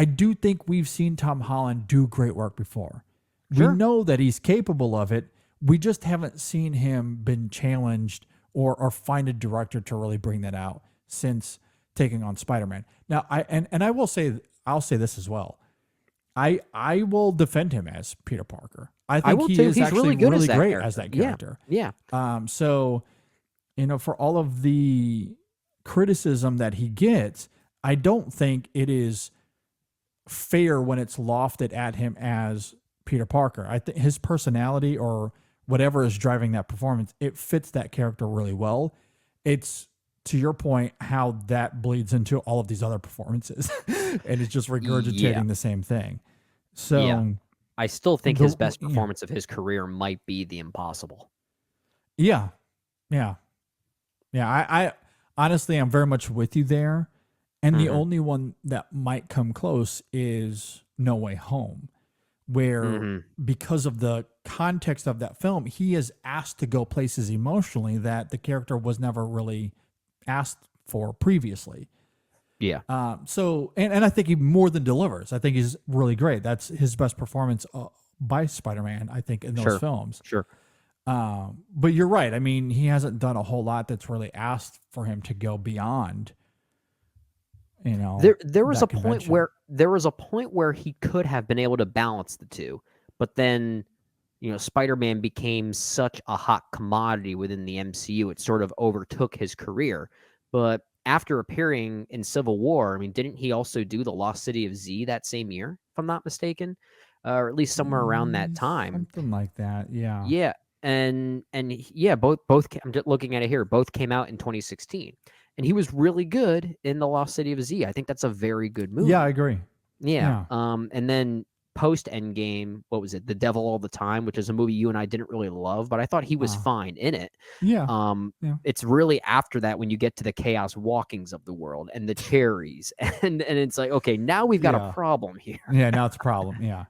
do think we've seen Tom Holland do great work before. We know that he's capable of it. We just haven't seen him been challenged or find a director to really bring that out since taking on Spider-Man. Now, I will say, I'll say this as well. I will defend him as Peter Parker. I think will he too. is He's actually really good as that great character. as that Yeah. character. Yeah. So, for all of the criticism that he gets, I don't think it is fair when it's lofted at him as Peter Parker. I think his personality or whatever is driving that performance, it fits that character really well. It's, to your point, how that bleeds into all of these other performances and it's just regurgitating the same thing. So I still think his best performance of his career might be The Impossible. Yeah. I honestly, I'm very much with you there. And the only one that might come close is No Way Home, where because of the context of that film, he is asked to go places emotionally that the character was never really asked for previously. Yeah. So I think he more than delivers. I think he's really great. That's his best performance by Spider-Man, I think, in those films. Sure. But you're right. I mean, he hasn't done a whole lot that's really asked for him to go beyond. There was a point where he could have been able to balance the two, but then Spider-Man became such a hot commodity within the MCU, it sort of overtook his career. But after appearing in Civil War, I mean, didn't he also do The Lost City of Z that same year, if I'm not mistaken? Or at least somewhere around that time. Something like that, yeah. Yeah, and both I'm just looking at it here, both came out in 2016. And he was really good in The Lost City of Z. I think that's a very good movie. Yeah, I agree. Yeah. And then post Endgame, what was it? The Devil All the Time, which is a movie you and I didn't really love, but I thought he was fine in it. Yeah. It's really after that when you get to the Chaos Walkings of the world and the cherries, and it's like, okay, now we've got a problem here. Yeah, now it's a problem. Yeah.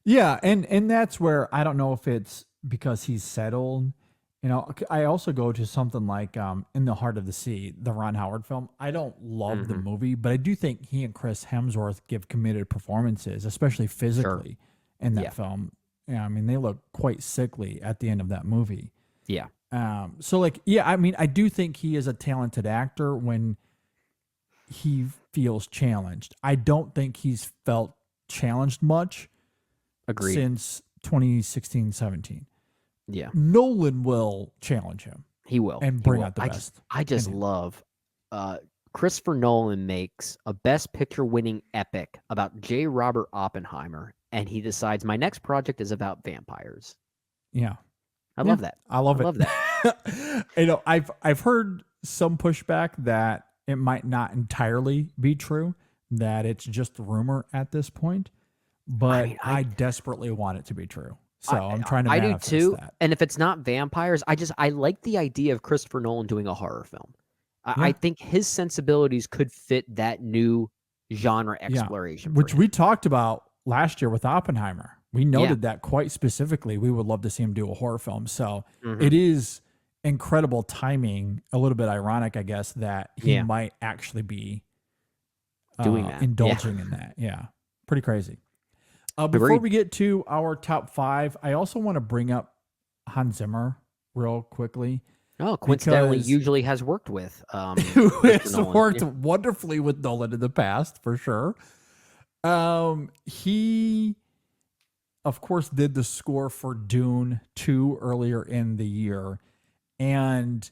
Yeah, and that's where I don't know if it's because he's settled. I also go to something like In the Heart of the Sea, the Ron Howard film. I don't love the movie, but I do think he and Chris Hemsworth give committed performances, especially physically in that film. Yeah, I mean, they look quite sickly at the end of that movie. Yeah. I mean, I do think he is a talented actor when he feels challenged. I don't think he's felt challenged much since 2016-17. Yeah. Nolan will challenge him. He will. And bring out the best. I just love Christopher Nolan makes a Best Picture winning epic about J. Robert Oppenheimer, and he decides my next project is about vampires. Yeah. I love that. I love that. I've heard some pushback that it might not entirely be true, that it's just rumor at this point, but I desperately want it to be true. So I'm trying to manifest that. And if it's not vampires, I like the idea of Christopher Nolan doing a horror film. I think his sensibilities could fit that new genre exploration. Which we talked about last year with Oppenheimer. We noted that quite specifically. We would love to see him do a horror film. So it is incredible timing, a little bit ironic, I guess, that he might actually be doing that, indulging in that. Yeah. Pretty crazy. Before we get to our top 5, I also want to bring up Hans Zimmer real quickly. Oh, coincidentally, usually has worked with who has worked wonderfully with Nolan in the past, for sure. He, of course, did the score for Dune 2 earlier in the year. And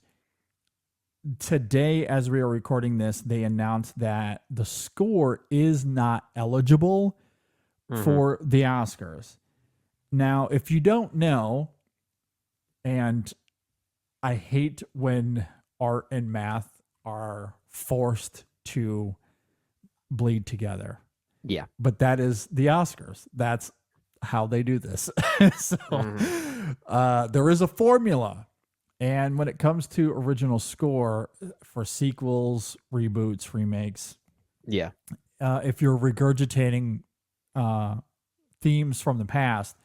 today, as we are recording this, they announced that the score is not eligible for the Oscars. Now, if you don't know, and I hate when art and math are forced to bleed together. Yeah. But that is the Oscars. That's how they do this. There is a formula. And when it comes to original score for sequels, reboots, remakes, if you're regurgitating themes from the past,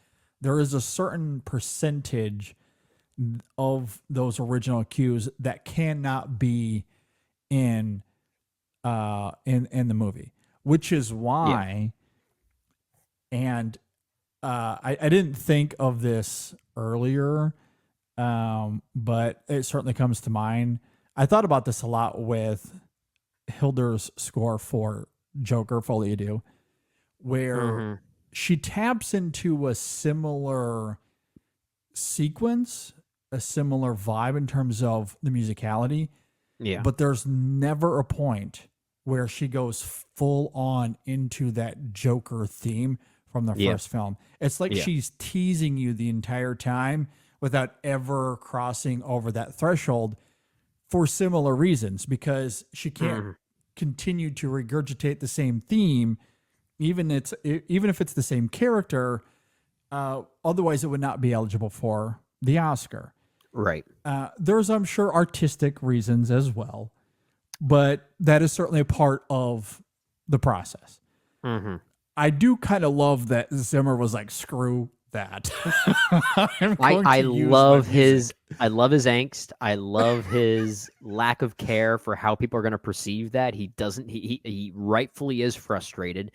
there is a certain percentage of those original cues that cannot be in the movie, which is why. And I didn't think of this earlier, But it certainly comes to mind. I thought about this a lot with Hilder's score for Joker, Folie à Deux, where she taps into a similar sequence, a similar vibe in terms of the musicality. Yeah. But there's never a point where she goes full on into that Joker theme from the first film. It's like she's teasing you the entire time without ever crossing over that threshold for similar reasons, because she can't continue to regurgitate the same theme, even if it's the same character. Otherwise, it would not be eligible for the Oscar. Right. There's, I'm sure, artistic reasons as well, but that is certainly a part of the process. I do kind of love that Zimmer was like, screw that. I love his angst. I love his lack of care for how people are going to perceive that. He rightfully is frustrated.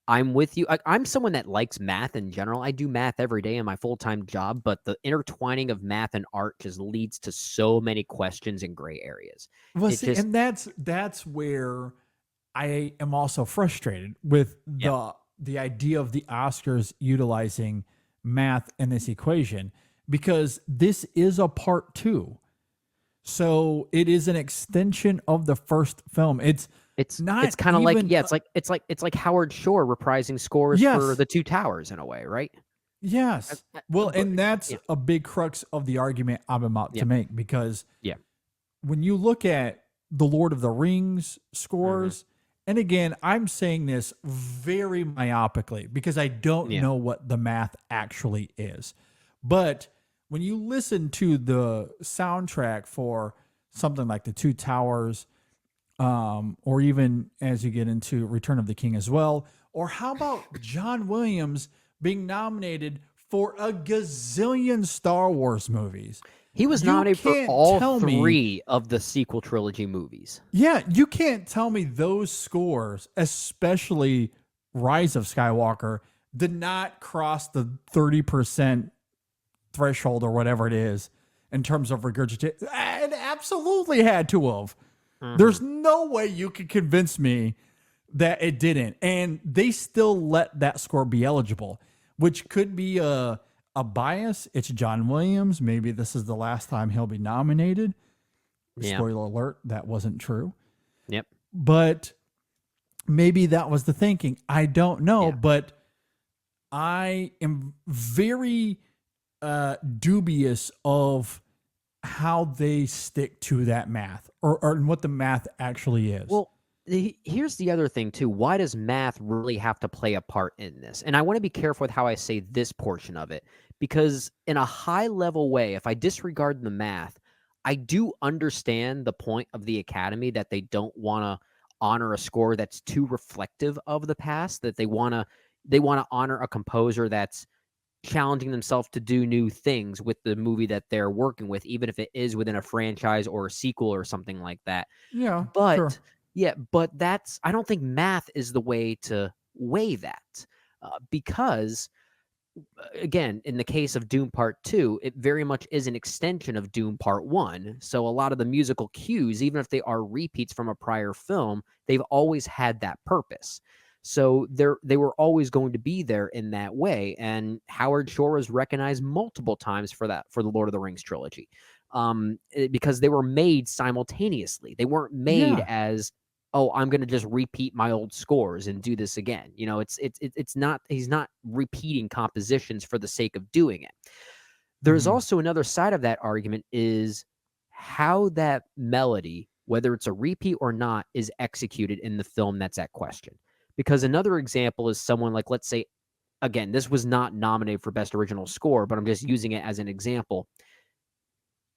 I'm with you. I'm someone that likes math in general. I do math every day in my full-time job, but the intertwining of math and art just leads to so many questions and gray areas. Well, see, and that's where I am also frustrated with the idea of the Oscars utilizing math in this equation, because this is a part 2. So it is an extension of the first film. It's not. It's kind of like it's like Howard Shore reprising scores for The Two Towers in a way, right? Yes. Well, and that's a big crux of the argument I'm about to make, because when you look at the Lord of the Rings scores, and again, I'm saying this very myopically because I don't know what the math actually is, but when you listen to the soundtrack for something like The Two Towers, or even as you get into Return of the King as well, or how about John Williams being nominated for a gazillion Star Wars movies? He was nominated for all 3 of the sequel trilogy movies. Yeah, you can't tell me those scores, especially Rise of Skywalker, did not cross the 30% threshold or whatever it is in terms of regurgitation. It absolutely had to have. There's no way you could convince me that it didn't. And they still let that score be eligible, which could be a bias. It's John Williams. Maybe this is the last time he'll be nominated. Spoiler alert, that wasn't true. Yep. But maybe that was the thinking. I don't know, but I am very dubious of how they stick to that math or what the math actually is. Well, here's the other thing too. Why does math really have to play a part in this? And I want to be careful with how I say this portion of it, because in a high level way, if I disregard the math, I do understand the point of the Academy that they don't want to honor a score that's too reflective of the past, that they want to honor a composer that's challenging themselves to do new things with the movie that they're working with, even if it is within a franchise or a sequel or something like that. Yeah, but sure. But I don't think math is the way to weigh that, because again, in the case of Dune Part 2, it very much is an extension of Dune Part 1. So a lot of the musical cues, even if they are repeats from a prior film, they've always had that purpose. So they were always going to be there in that way. And Howard Shore is recognized multiple times for that, for the Lord of the Rings trilogy, because they were made simultaneously. They weren't made as, oh, I'm going to just repeat my old scores and do this again. You know, it's not, he's not repeating compositions for the sake of doing it. There's also another side of that argument, is how that melody, whether it's a repeat or not, is executed in the film that's at question. Because another example is someone like, let's say, again, this was not nominated for Best Original Score, but I'm just using it as an example.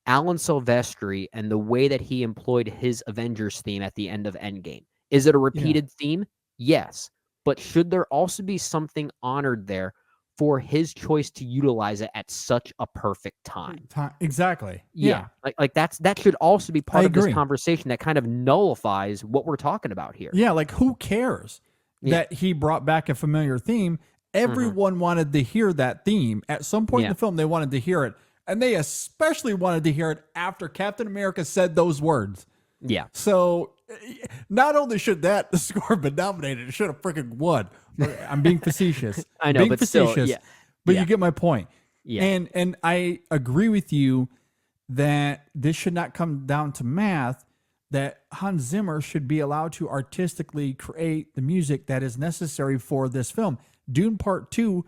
Alan Silvestri and the way that he employed his Avengers theme at the end of Endgame. Is it a repeated theme? Yes. But should there also be something honored there for his choice to utilize it at such a perfect time? Exactly. Yeah. Like that should also be part of this conversation that kind of nullifies what we're talking about here. Yeah, like who cares that he brought back a familiar theme? Everyone wanted to hear that theme. At some point in the film, they wanted to hear it. And they especially wanted to hear it after Captain America said those words. Yeah. So not only should that score been nominated, it should have freaking won. I'm being facetious. I know, being but still, facetious, yeah. But Yeah. you get my point. Yeah. And I agree with you that this should not come down to math, that Hans Zimmer should be allowed to artistically create the music that is necessary for this film. Dune Part 2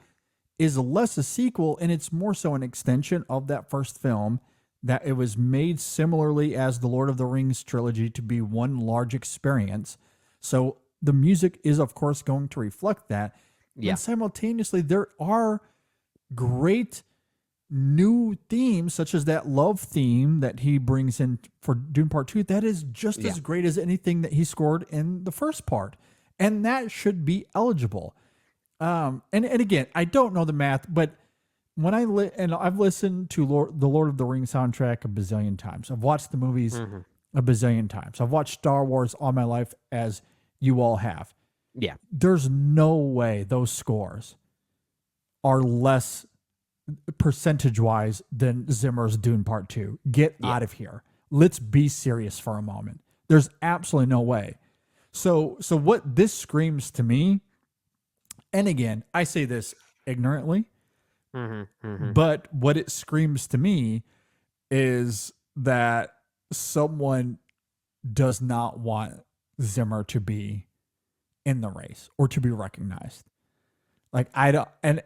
is less a sequel, and it's more so an extension of that first film, that it was made similarly as the Lord of the Rings trilogy to be one large experience. So the music is, of course, going to reflect that. Yeah. And simultaneously, there are great new themes, such as that love theme that he brings in for Dune Part 2. That is just as great as anything that he scored in the first part. And that should be eligible. And again, I don't know the math, but when I've listened to the Lord of the Rings soundtrack a bazillion times. I've watched the movies a bazillion times. I've watched Star Wars all my life, as you all have. Yeah. There's no way those scores are less percentage-wise than Zimmer's Dune Part 2. Get out of here. Let's be serious for a moment. There's absolutely no way. So what this screams to me, and again, I say this ignorantly, but what it screams to me is that someone does not want Zimmer to be in the race or to be recognized. Like, I don't, and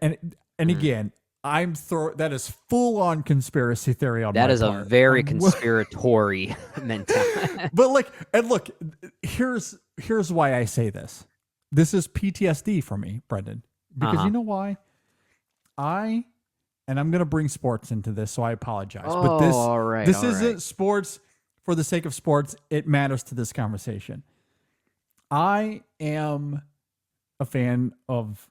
again, that is full on conspiracy theory on my part. That is a very conspiratory mentality. But look, here's why I say this. This is PTSD for me, Brendan, because you know why? And I'm going to bring sports into this, so I apologize. But this isn't sports for the sake of sports. It matters to this conversation. I am a fan of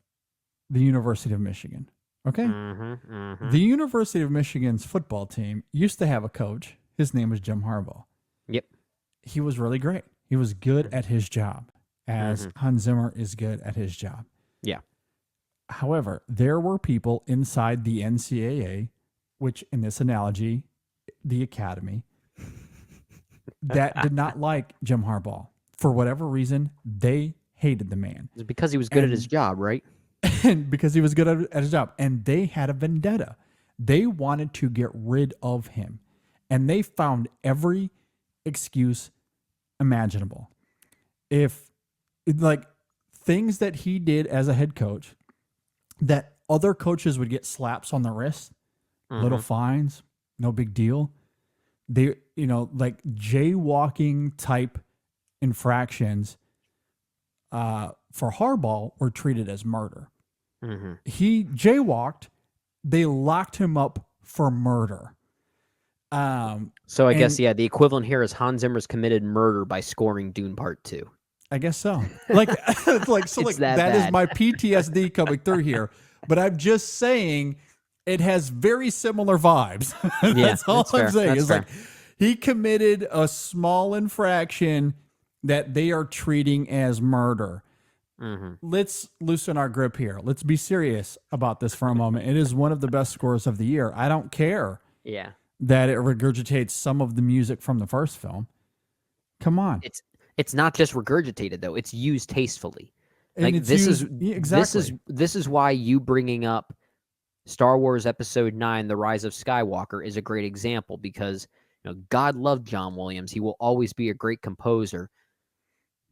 the University of Michigan. Okay? The University of Michigan's football team used to have a coach. His name was Jim Harbaugh. Yep. He was really great. He was good at his job, as Hans Zimmer is good at his job. Yeah. However, there were people inside the NCAA, which in this analogy, the academy, that did not like Jim Harbaugh. For whatever reason, they hated the man. It's because he was good at his job, right? And because he was good at his job. And they had a vendetta. They wanted to get rid of him. And they found every excuse imaginable. If, like, things that he did as a head coach, that other coaches would get slaps on the wrist, little fines, no big deal. They, like jaywalking type infractions for Harbaugh were treated as murder. He jaywalked. They locked him up for murder. So I guess, the equivalent here is Hans Zimmer's committed murder by scoring Dune Part 2. I guess so. That is my PTSD coming through here. But I'm just saying it has very similar vibes. That's all I'm saying. It's like he committed a small infraction that they are treating as murder. Let's loosen our grip here. Let's be serious about this for a moment. It is one of the best scores of the year. I don't care that it regurgitates some of the music from the first film. Come on. It's not just regurgitated, though. It's used tastefully. And Like, this is why you bringing up Star Wars Episode 9, The Rise of Skywalker, is a great example, because God loved John Williams. He will always be a great composer.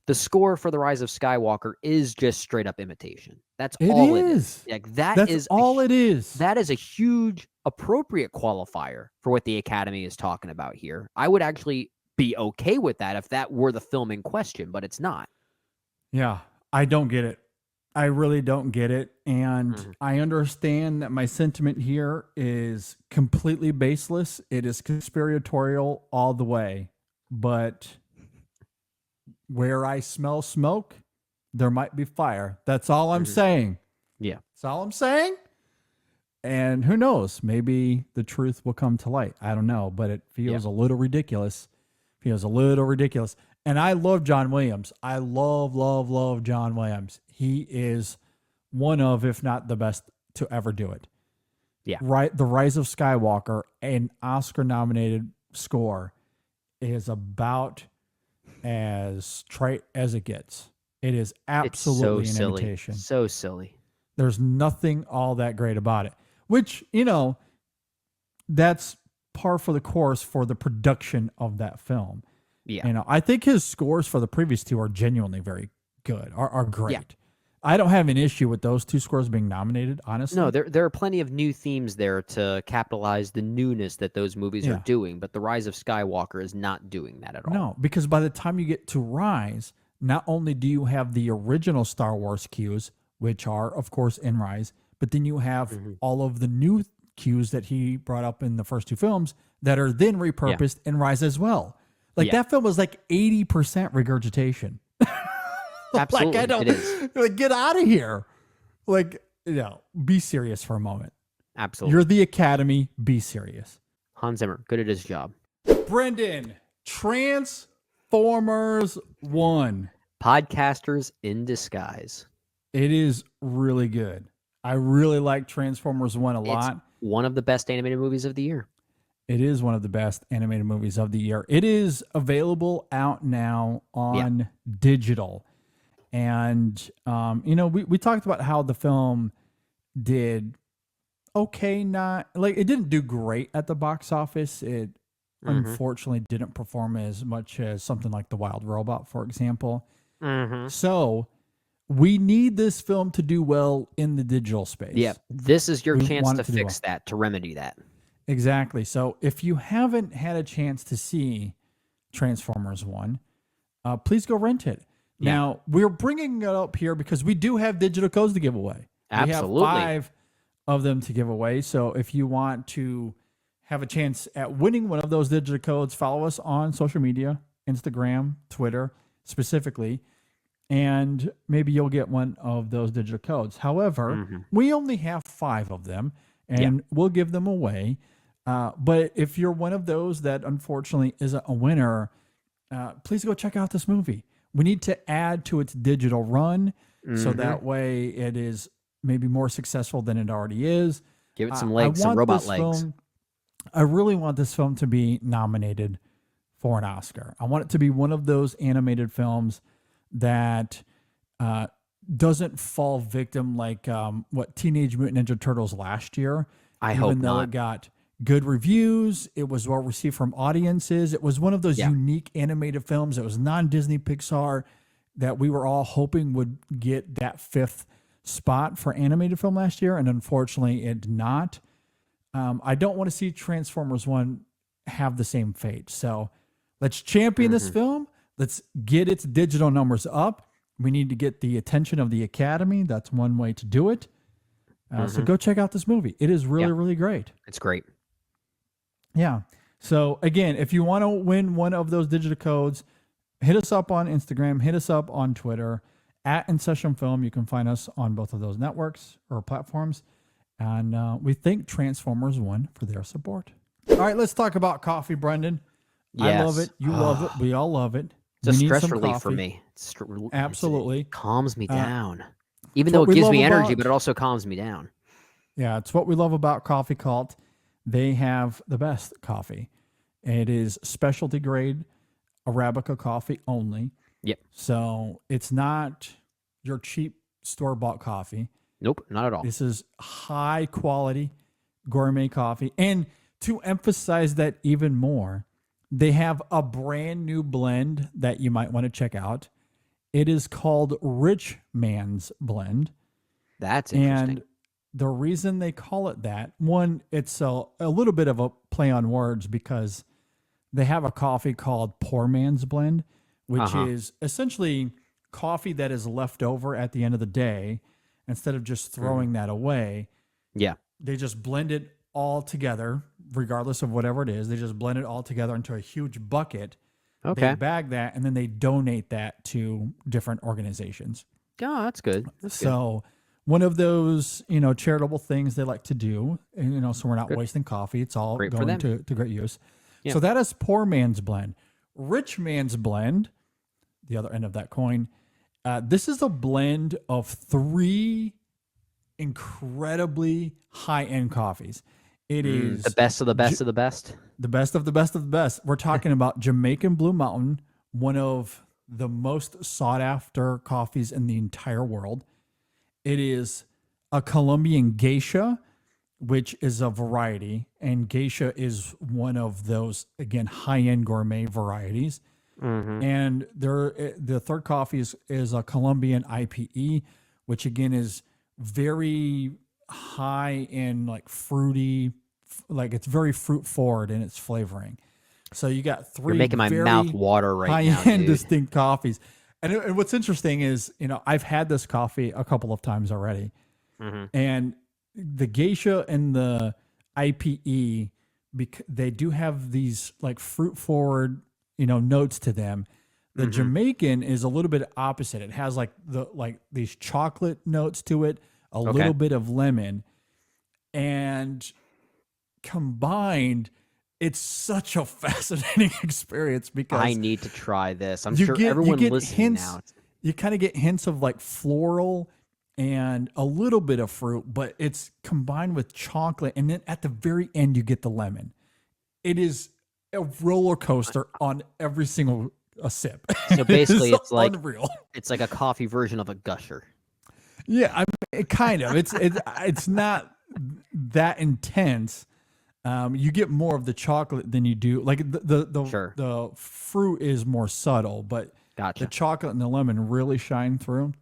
The score for The Rise of Skywalker is just straight up imitation. That's all it is. Like, that's all it is. That is a huge appropriate qualifier for what the Academy is talking about here. I would actually be okay with that if that were the film in question, but it's not. Yeah, I don't get it. I really don't get it. And I understand that my sentiment here is completely baseless. It is conspiratorial all the way. But where I smell smoke, there might be fire. That's all I'm saying. Yeah. That's all I'm saying. And who knows? Maybe the truth will come to light. I don't know, but it feels a little ridiculous. And I love John Williams. I love John Williams. He is one of, if not the best to ever do it. Yeah. The Rise of Skywalker, an Oscar-nominated score, is about as trite as it gets. It is absolutely it's an so silly. imitation. So silly. There's nothing all that great about it, which, that's par for the course for the production of that film. Yeah. I think his scores for the previous two are genuinely very good, are great. Yeah. I don't have an issue with those two scores being nominated, honestly. No, there are plenty of new themes there to capitalize the newness that those movies are doing, but The Rise of Skywalker is not doing that at all. No, because by the time you get to Rise, not only do you have the original Star Wars cues, which are, of course, in Rise, but then you have all of the new cues that he brought up in the first two films that are then repurposed in Rise as well. Like that film was like 80% regurgitation. Absolutely, like, I don't, it is. like, get out of here. Like, be serious for a moment. Absolutely. You're the Academy. Be serious. Hans Zimmer, good at his job. Brendan, Transformers 1. Podcasters in disguise. It is really good. I really like Transformers 1 a lot. It's one of the best animated movies of the year. It is one of the best animated movies of the year. It is available out now on digital. And, we talked about how the film did okay, it didn't do great at the box office. It unfortunately didn't perform as much as something like The Wild Robot, for example. So we need this film to do well in the digital space. Yeah, this is your We chance want to it to do fix that, to remedy that. Exactly. So if you haven't had a chance to see Transformers 1, please go rent it. Yeah. Now, we're bringing it up here because we do have digital codes to give away. Absolutely. We have 5 of them to give away. So if you want to have a chance at winning one of those digital codes, follow us on social media, Instagram, Twitter specifically, and maybe you'll get one of those digital codes. However, we only have 5 of them, and we'll give them away. But if you're one of those that unfortunately isn't a winner, please go check out this movie. We need to add to its digital run so that way it is maybe more successful than it already is. Give it some legs, some robot legs. I really want this film to be nominated for an Oscar. I want it to be one of those animated films that doesn't fall victim like what Teenage Mutant Ninja Turtles last year. I hope Even though not. it got good reviews, it was well received from audiences. It was one of those unique animated films. It was non-Disney Pixar that we were all hoping would get that 5th spot for animated film last year, and unfortunately it did not. I don't want to see Transformers 1 have the same fate. So let's champion this film. Let's get its digital numbers up. We need to get the attention of the Academy. That's one way to do it. So go check out this movie. It is really, really great. It's great. Yeah. So again, if you want to win one of those digital codes, hit us up on Instagram, hit us up on Twitter at In Session Film. You can find us on both of those networks or platforms. And we thank Transformers 1 for their support. All right, let's talk about coffee, Brendan. I love it. You love it. We all love it. It's a We need stress some relief for coffee. me. Absolutely. It calms me down. Even it's though what it we gives love me energy, about- but it also calms me down. Yeah, it's what we love about Coffee Cult. They have the best coffee. It is specialty grade Arabica coffee only. Yep. So it's not your cheap store-bought coffee. Nope, not at all. This is high quality gourmet coffee. And to emphasize that even more, they have a brand new blend that you might want to check out. It is called Rich Man's Blend. That's interesting. And the reason they call it that, one, it's a little bit of a play on words because they have a coffee called Poor Man's Blend, which is essentially coffee that is left over at the end of the day. Instead of just throwing that away, they just blend it all together, regardless of whatever it is. They just blend it all together into a huge bucket. Okay. They bag that, and then they donate that to different organizations. Oh, that's good. That's good. So one of those, charitable things they like to do, and, so we're not wasting coffee. It's all Great for going them. to great use. Yeah. So that is Poor Man's Blend. Rich Man's Blend, the other end of that coin. This is a blend of 3 incredibly high-end coffees. It is the best of the best of the best. the best of the best of the best. We're talking about Jamaican Blue Mountain, one of the most sought after coffees in the entire world. It is a Colombian geisha, which is a variety, and geisha is one of those, again, high-end gourmet varieties. And the third coffee is a Colombian IPE, which again is very high in like fruity, like it's very fruit forward in its flavoring. So you got three. You're making my very mouth water right now, high-end dude. distinct coffees. And what's interesting is, I've had this coffee a couple of times already, and the geisha and the IPE, they do have these like fruit forward, notes to them. The Jamaican is a little bit opposite. It has like these chocolate notes to it, a little bit of lemon, and combined, it's such a fascinating experience because I need to try this. I'm sure everyone listening now. You kind of get hints of like floral and a little bit of fruit, but it's combined with chocolate. And then at the very end, you get the lemon. It is a roller coaster on every single sip. So basically, it's like unreal. It's like a coffee version of a gusher. Yeah, I mean, kind of. It's not that intense. You get more of the chocolate than you do. Like the fruit is more subtle, but the chocolate and the lemon really shine through.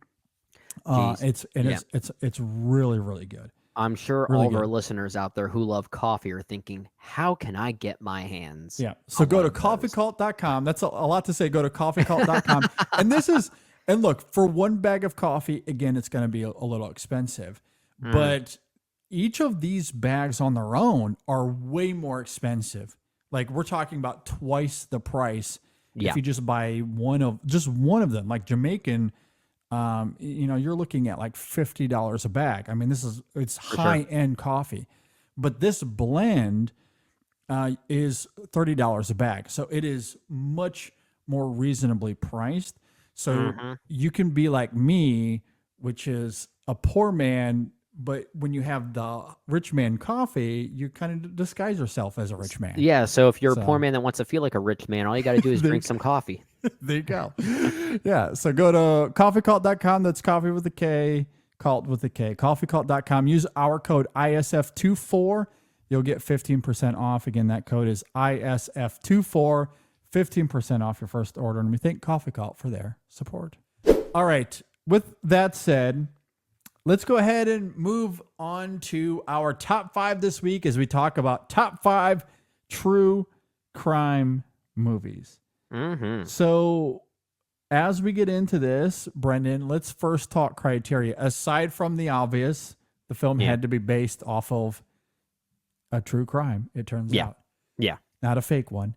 It's really, really good. I'm sure Really all of good. our listeners out there who love coffee are thinking, how can I get my hands? Yeah. So go to coffeecult.com. That's a lot to say. Go to coffeecult.com. and look, for one bag of coffee, again, it's going to be a little expensive, but each of these bags on their own are way more expensive. Like we're talking about twice the price if you just buy one of them. Like Jamaican, you're looking at like $50 a bag. I mean, it's high-end coffee, but this blend is $30 a bag. So it is much more reasonably priced. So you can be like me, which is a poor man, but when you have the rich man coffee, you kind of disguise yourself as a rich man. Yeah, so if you're a poor man that wants to feel like a rich man, all you got to do is drink some coffee. There you go. Yeah, so go to coffeecult.com. That's coffee with a K, cult with a K. Coffeecult.com. Use our code ISF24. You'll get 15% off. Again, that code is ISF24. 15% off your first order. And we thank Coffee Cult for their support. All right. With that said, let's go ahead and move on to our top 5 this week as we talk about top 5 true crime movies. So as we get into this, Brendan, let's first talk criteria. Aside from the obvious, the film had to be based off of a true crime, it turns out. Yeah. Not a fake one.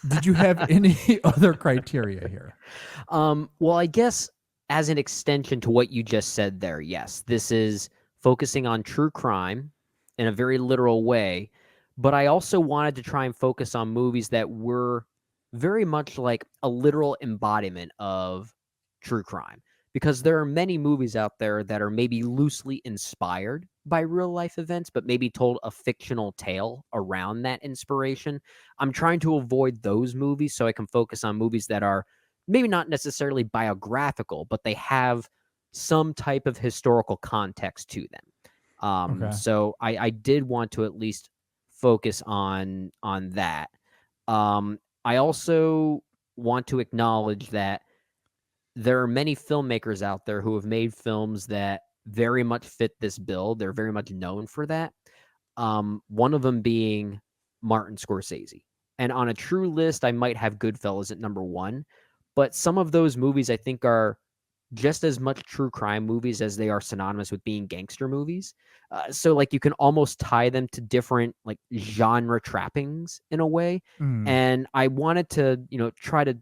Did you have any other criteria here? Well, I guess as an extension to what you just said there, yes, this is focusing on true crime in a very literal way, but I also wanted to try and focus on movies that were very much like a literal embodiment of true crime, because there are many movies out there that are maybe loosely inspired by real life events, but maybe told a fictional tale around that inspiration. I'm trying to avoid those movies so I can focus on movies that are maybe not necessarily biographical, but they have some type of historical context to them. So I did want to at least focus on that. I also want to acknowledge that there are many filmmakers out there who have made films that very much fit this bill. They're very much known for that. One of them being Martin Scorsese. And on a true list, I might have Goodfellas at number 1. But some of those movies I think are just as much true crime movies as they are synonymous with being gangster movies. So like you can almost tie them to different like genre trappings in a way. And I wanted to, try to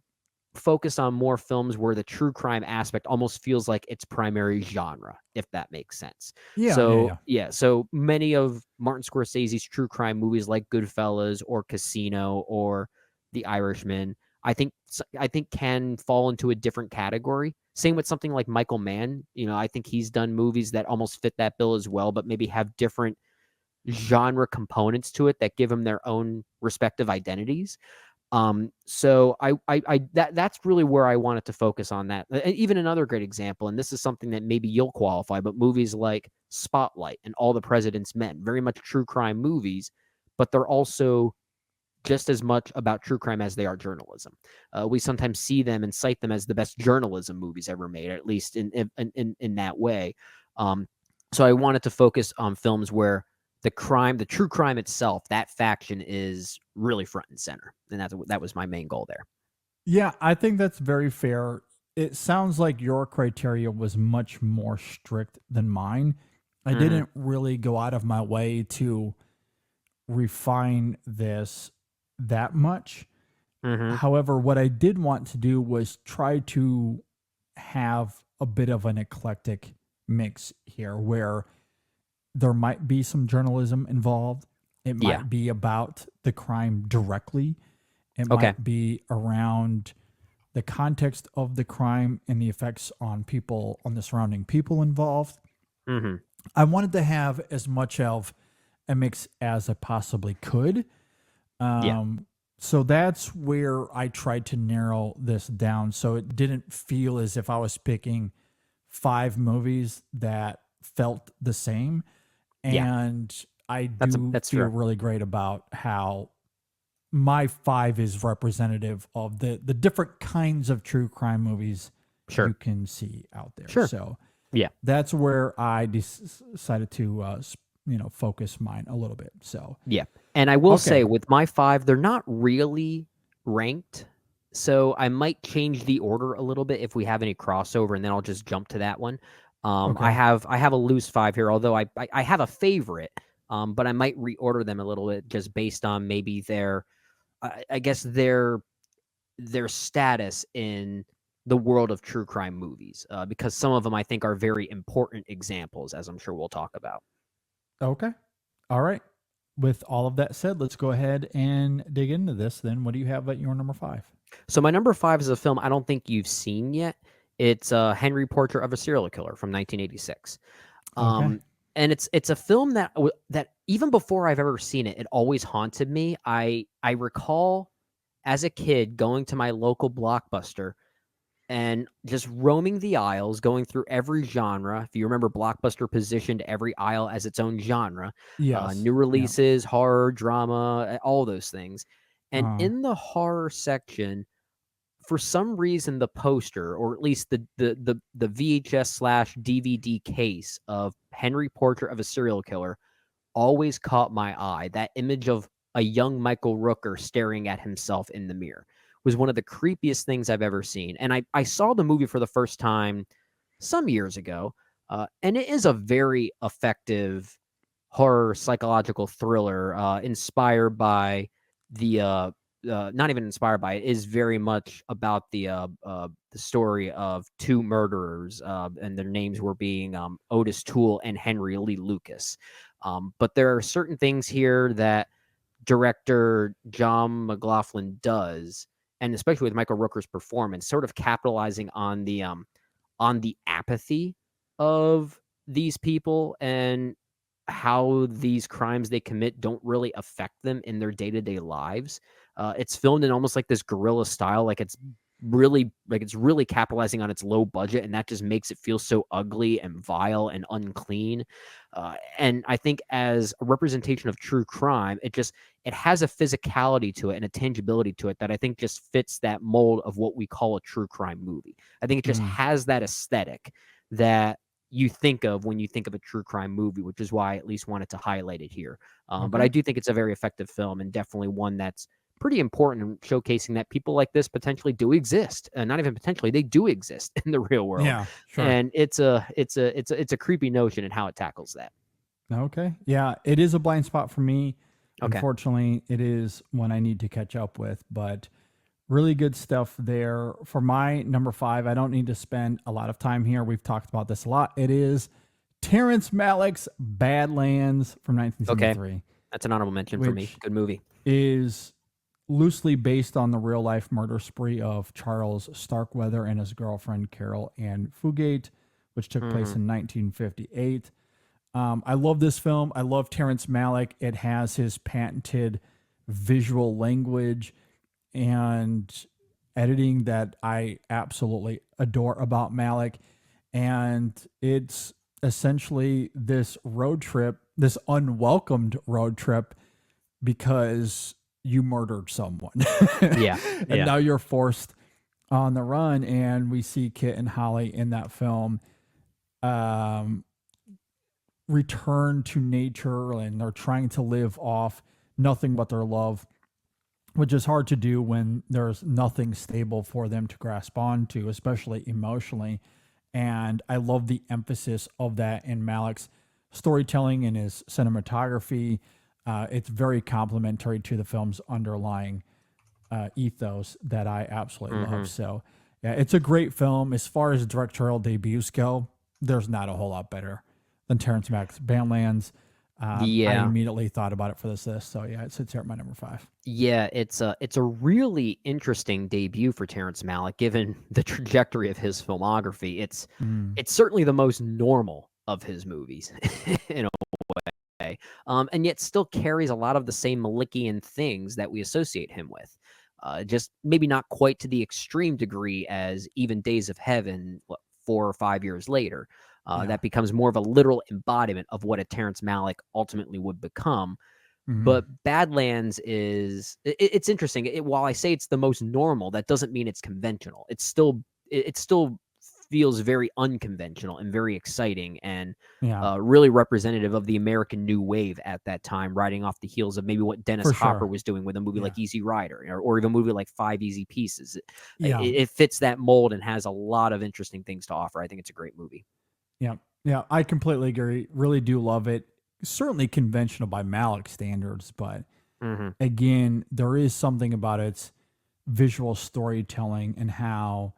focus on more films where the true crime aspect almost feels like its primary genre, if that makes sense. So many of Martin Scorsese's true crime movies like Goodfellas or Casino or The Irishman, I think can fall into a different category. Same with something like Michael Mann. I think he's done movies that almost fit that bill as well, but maybe have different genre components to it that give them their own respective identities. So that's really where I wanted to focus on that. Even another great example, and this is something that maybe you'll qualify, but movies like Spotlight and All the President's Men, very much true crime movies, but they're also just as much about true crime as they are journalism. We sometimes see them and cite them as the best journalism movies ever made, at least in that way. So I wanted to focus on films where the true crime itself, that faction is really front and center. And that was my main goal there. Yeah, I think that's very fair. It sounds like your criteria was much more strict than mine. I didn't really go out of my way to refine this that much. However, what I did want to do was try to have a bit of an eclectic mix here where there might be some journalism involved. It might be about the crime directly. It might be around the context of the crime and the effects on people, on the surrounding people involved. I wanted to have as much of a mix as I possibly could. So that's where I tried to narrow this down. So it didn't feel as if I was picking 5 movies that felt the same. And I do feel really great about how my 5 is representative of the different kinds of true crime movies you can see out there. So that's where I decided to focus mine a little bit. So and I will say with my 5, they're not really ranked, so I might change the order a little bit if we have any crossover, and then I'll just jump to that one. I have a loose 5 here, although I have a favorite, but I might reorder them a little bit just based on maybe their status in the world of true crime movies, because some of them I think are very important examples, as I'm sure we'll talk about. Okay. All right. With all of that said, let's go ahead and dig into this then. What do you have at your number 5? So my number 5 is a film I don't think you've seen yet. It's Henry Portrait of a Serial Killer from 1986. And it's a film that even before I've ever seen it, it always haunted me. I recall as a kid going to my local Blockbuster and just roaming the aisles, going through every genre. If you remember, Blockbuster positioned every aisle as its own genre. New releases, horror, drama, all those things. And in the horror section, for some reason, the poster, or at least the VHS/DVD case of Henry Portrait of a Serial Killer, always caught my eye. That image of a young Michael Rooker staring at himself in the mirror was one of the creepiest things I've ever seen. And I saw the movie for the first time some years ago, and it is a very effective horror psychological thriller, inspired by the not even inspired by it, is very much about the story of 2 murderers, and their names were being Otis Toole and Henry Lee Lucas. But there are certain things here that director John McLaughlin does, and especially with Michael Rooker's performance, sort of capitalizing on the apathy of these people and how these crimes they commit don't really affect them in their day-to-day lives. It's filmed in almost like this guerrilla style, like it's really capitalizing on its low budget, and that just makes it feel so ugly and vile and unclean. And I think as a representation of true crime, it has a physicality to it and a tangibility to it that I think just fits that mold of what we call a true crime movie. I think it just has that aesthetic that you think of when you think of a true crime movie, which is why I at least wanted to highlight it here. But I do think it's a very effective film, and definitely one that's pretty important in showcasing that people like this potentially do exist. Not even potentially, they do exist in the real world. Yeah, sure. And it's a creepy notion in how it tackles that. Okay. Yeah, it is a blind spot for me. Okay. Unfortunately, it is one I need to catch up with, but really good stuff there. For my number 5, I don't need to spend a lot of time here. We've talked about this a lot. It is Terrence Malick's Badlands from 1973. Okay. That's an honorable mention for me. Good movie. Is loosely based on the real life murder spree of Charles Starkweather and his girlfriend Carol Ann Fugate, which took place in 1958. I love this film. I love Terrence Malick. It has his patented visual language and editing that I absolutely adore about Malick. And it's essentially this road trip, this unwelcomed road trip, because you murdered someone. Yeah. And now you're forced on the run. And we see Kit and Holly in that film return to nature, and they're trying to live off nothing but their love, which is hard to do when there's nothing stable for them to grasp onto, especially emotionally. And I love the emphasis of that in Malick's storytelling and his cinematography. It's very complementary to the film's underlying ethos that I absolutely love. So, yeah, it's a great film. As far as directorial debuts go, there's not a whole lot better than Terrence Malick's Badlands. I immediately thought about it for this list. So, yeah, it sits here at my number 5. Yeah, it's a really interesting debut for Terrence Malick, given the trajectory of his filmography. It's certainly the most normal of his movies in a way, and yet still carries a lot of the same Malickian things that we associate him with. Just maybe not quite to the extreme degree as even Days of Heaven, 4 or 5 years later. That becomes more of a literal embodiment of what a Terrence Malick ultimately would become. But Badlands it's interesting. While I say it's the most normal, that doesn't mean it's conventional. It still feels very unconventional and very exciting, and really representative of the American New Wave at that time, riding off the heels of maybe what Dennis Hopper was doing with a movie like Easy Rider, or even a movie like Five Easy Pieces. It fits that mold and has a lot of interesting things to offer. I think it's a great movie. Yeah, I completely agree. Really do love it. Certainly conventional by Malick standards, but again, there is something about its visual storytelling and how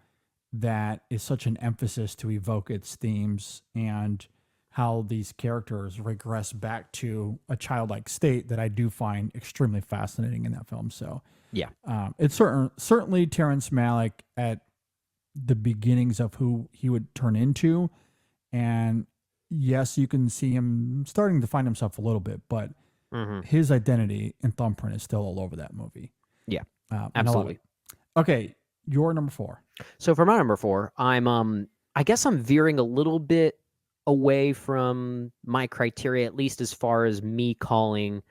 that is such an emphasis to evoke its themes, and how these characters regress back to a childlike state that I do find extremely fascinating in that film. So it's certainly Terrence Malick at the beginnings of who he would turn into. And yes, you can see him starting to find himself a little bit, but his identity and thumbprint is still all over that movie. Yeah, absolutely. Okay, your number 4. So for my number 4, I guess I'm veering a little bit away from my criteria, at least as far as me calling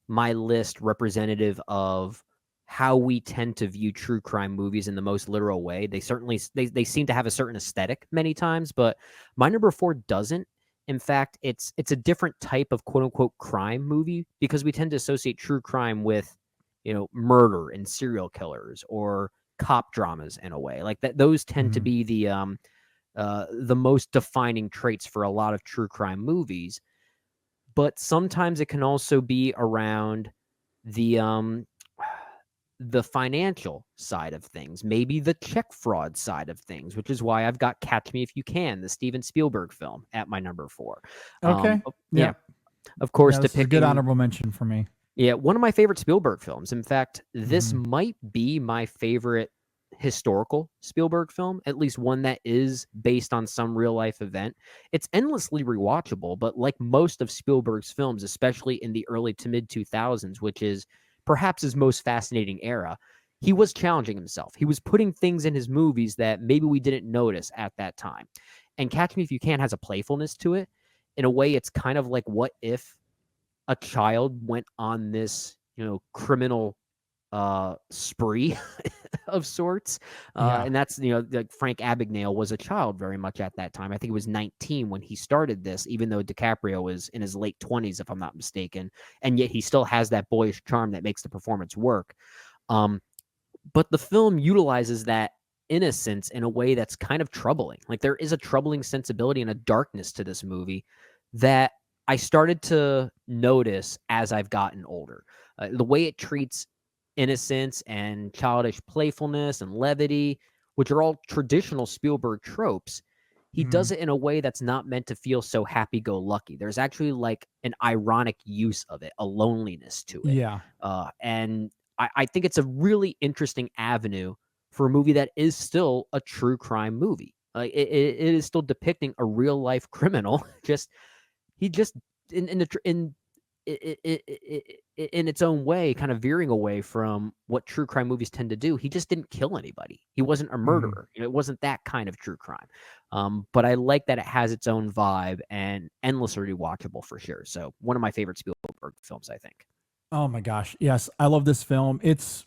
my list representative of how we tend to view true crime movies in the most literal way. They certainly they seem to have a certain aesthetic many times, but my number 4 doesn't. In fact, it's a different type of quote unquote crime movie, because we tend to associate true crime with, murder and serial killers or cop dramas in a way. Like that, those tend to be the most defining traits for a lot of true crime movies. But sometimes it can also be around the financial side of things, maybe the check fraud side of things, which is why I've got Catch Me If You Can, the Steven Spielberg film, at my number 4. Okay. Of course, this is a good honorable mention for me. Yeah, one of my favorite Spielberg films. In fact, this might be my favorite historical Spielberg film, at least one that is based on some real life event. It's endlessly rewatchable, but like most of Spielberg's films, especially in the early to mid 2000s, which is perhaps his most fascinating era, he was challenging himself. He was putting things in his movies that maybe we didn't notice at that time. And Catch Me If You Can has a playfulness to it. In a way, it's kind of like, what if a child went on this, criminal spree of sorts. And that's, like Frank Abagnale was a child very much at that time. I think he was 19 when he started this, even though DiCaprio was in his late 20s, if I'm not mistaken. And yet he still has that boyish charm that makes the performance work. But the film utilizes that innocence in a way that's kind of troubling. Like, there is a troubling sensibility and a darkness to this movie that I started to notice as I've gotten older. The way it treats innocence and childish playfulness and levity, which are all traditional Spielberg tropes, he does it in a way that's not meant to feel so happy-go-lucky. There's actually like an ironic use of it, a loneliness to it. Yeah. And I think it's a really interesting avenue for a movie that is still a true crime movie. Like it is still depicting a real life criminal. He just in the in its own way, kind of veering away from what true crime movies tend to do. He just didn't kill anybody. He wasn't a murderer. It wasn't that kind of true crime. But I like that it has its own vibe and endlessly rewatchable for sure. So one of my favorite Spielberg films, I think. Oh my gosh. Yes, I love this film. It's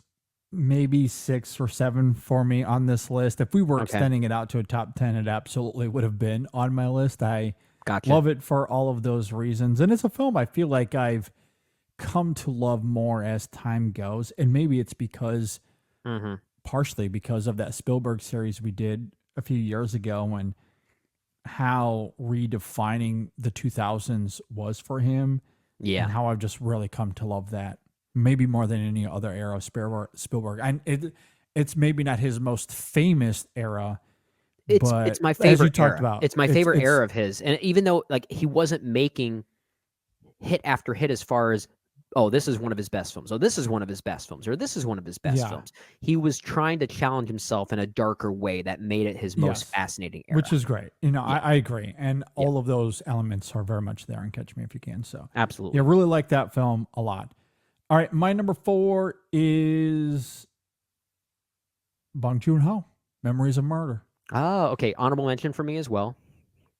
maybe 6 or 7 for me on this list. If we were extending it out to a top 10, it absolutely would have been on my list. I love it for all of those reasons. And it's a film I feel like I've come to love more as time goes. And maybe it's because, partially because of that Spielberg series we did a few years ago and how redefining the 2000s was for him. Yeah. And how I've just really come to love that. Maybe more than any other era of Spielberg. And it's maybe not his most famous era. It's my favorite as you talked era. about. It's my favorite era of his. And even though like he wasn't making hit after hit as far as, oh, this is one of his best films, or this is one of his best films, or this is one of his best films. He was trying to challenge himself in a darker way that made it his most fascinating era. Which is great. You know, I agree. And all of those elements are very much there in Catch Me If You Can. So absolutely. Yeah, really like that film a lot. All right, my number 4 is Bong Joon-ho, Memories of Murder. Oh, okay. Honorable mention for me as well.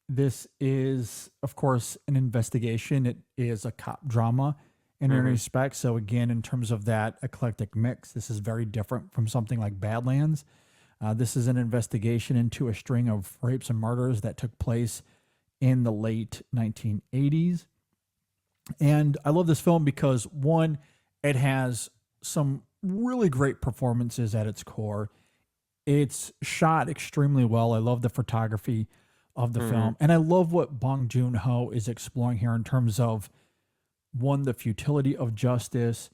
This is, of course, an investigation. It is a cop drama in many respects. So again, in terms of that eclectic mix, this is very different from something like Badlands. This is an investigation into a string of rapes and murders that took place in the late 1980s. And I love this film because, one, it has some really great performances at its core. It's shot extremely well. I love the photography of the film. And I love what Bong Joon-ho is exploring here in terms of, one, the futility of justice,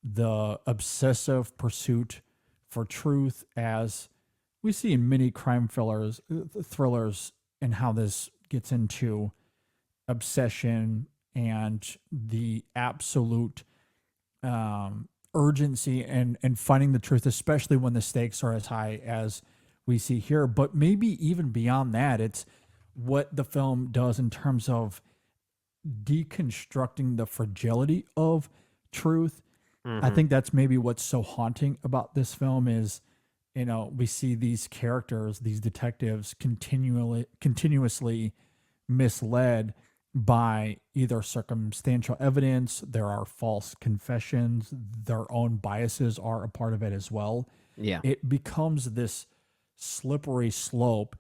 the obsessive pursuit for truth, as we see in many crime thrillers, and how this gets into obsession and the absolute urgency and finding the truth, especially when the stakes are as high as we see here. But maybe even beyond that, it's what the film does in terms of deconstructing the fragility of truth. I think that's maybe what's so haunting about this film is, you know, we see these characters, these detectives continuously misled by either circumstantial evidence, there are false confessions, their own biases are a part of it as well. Yeah. It becomes this slippery slope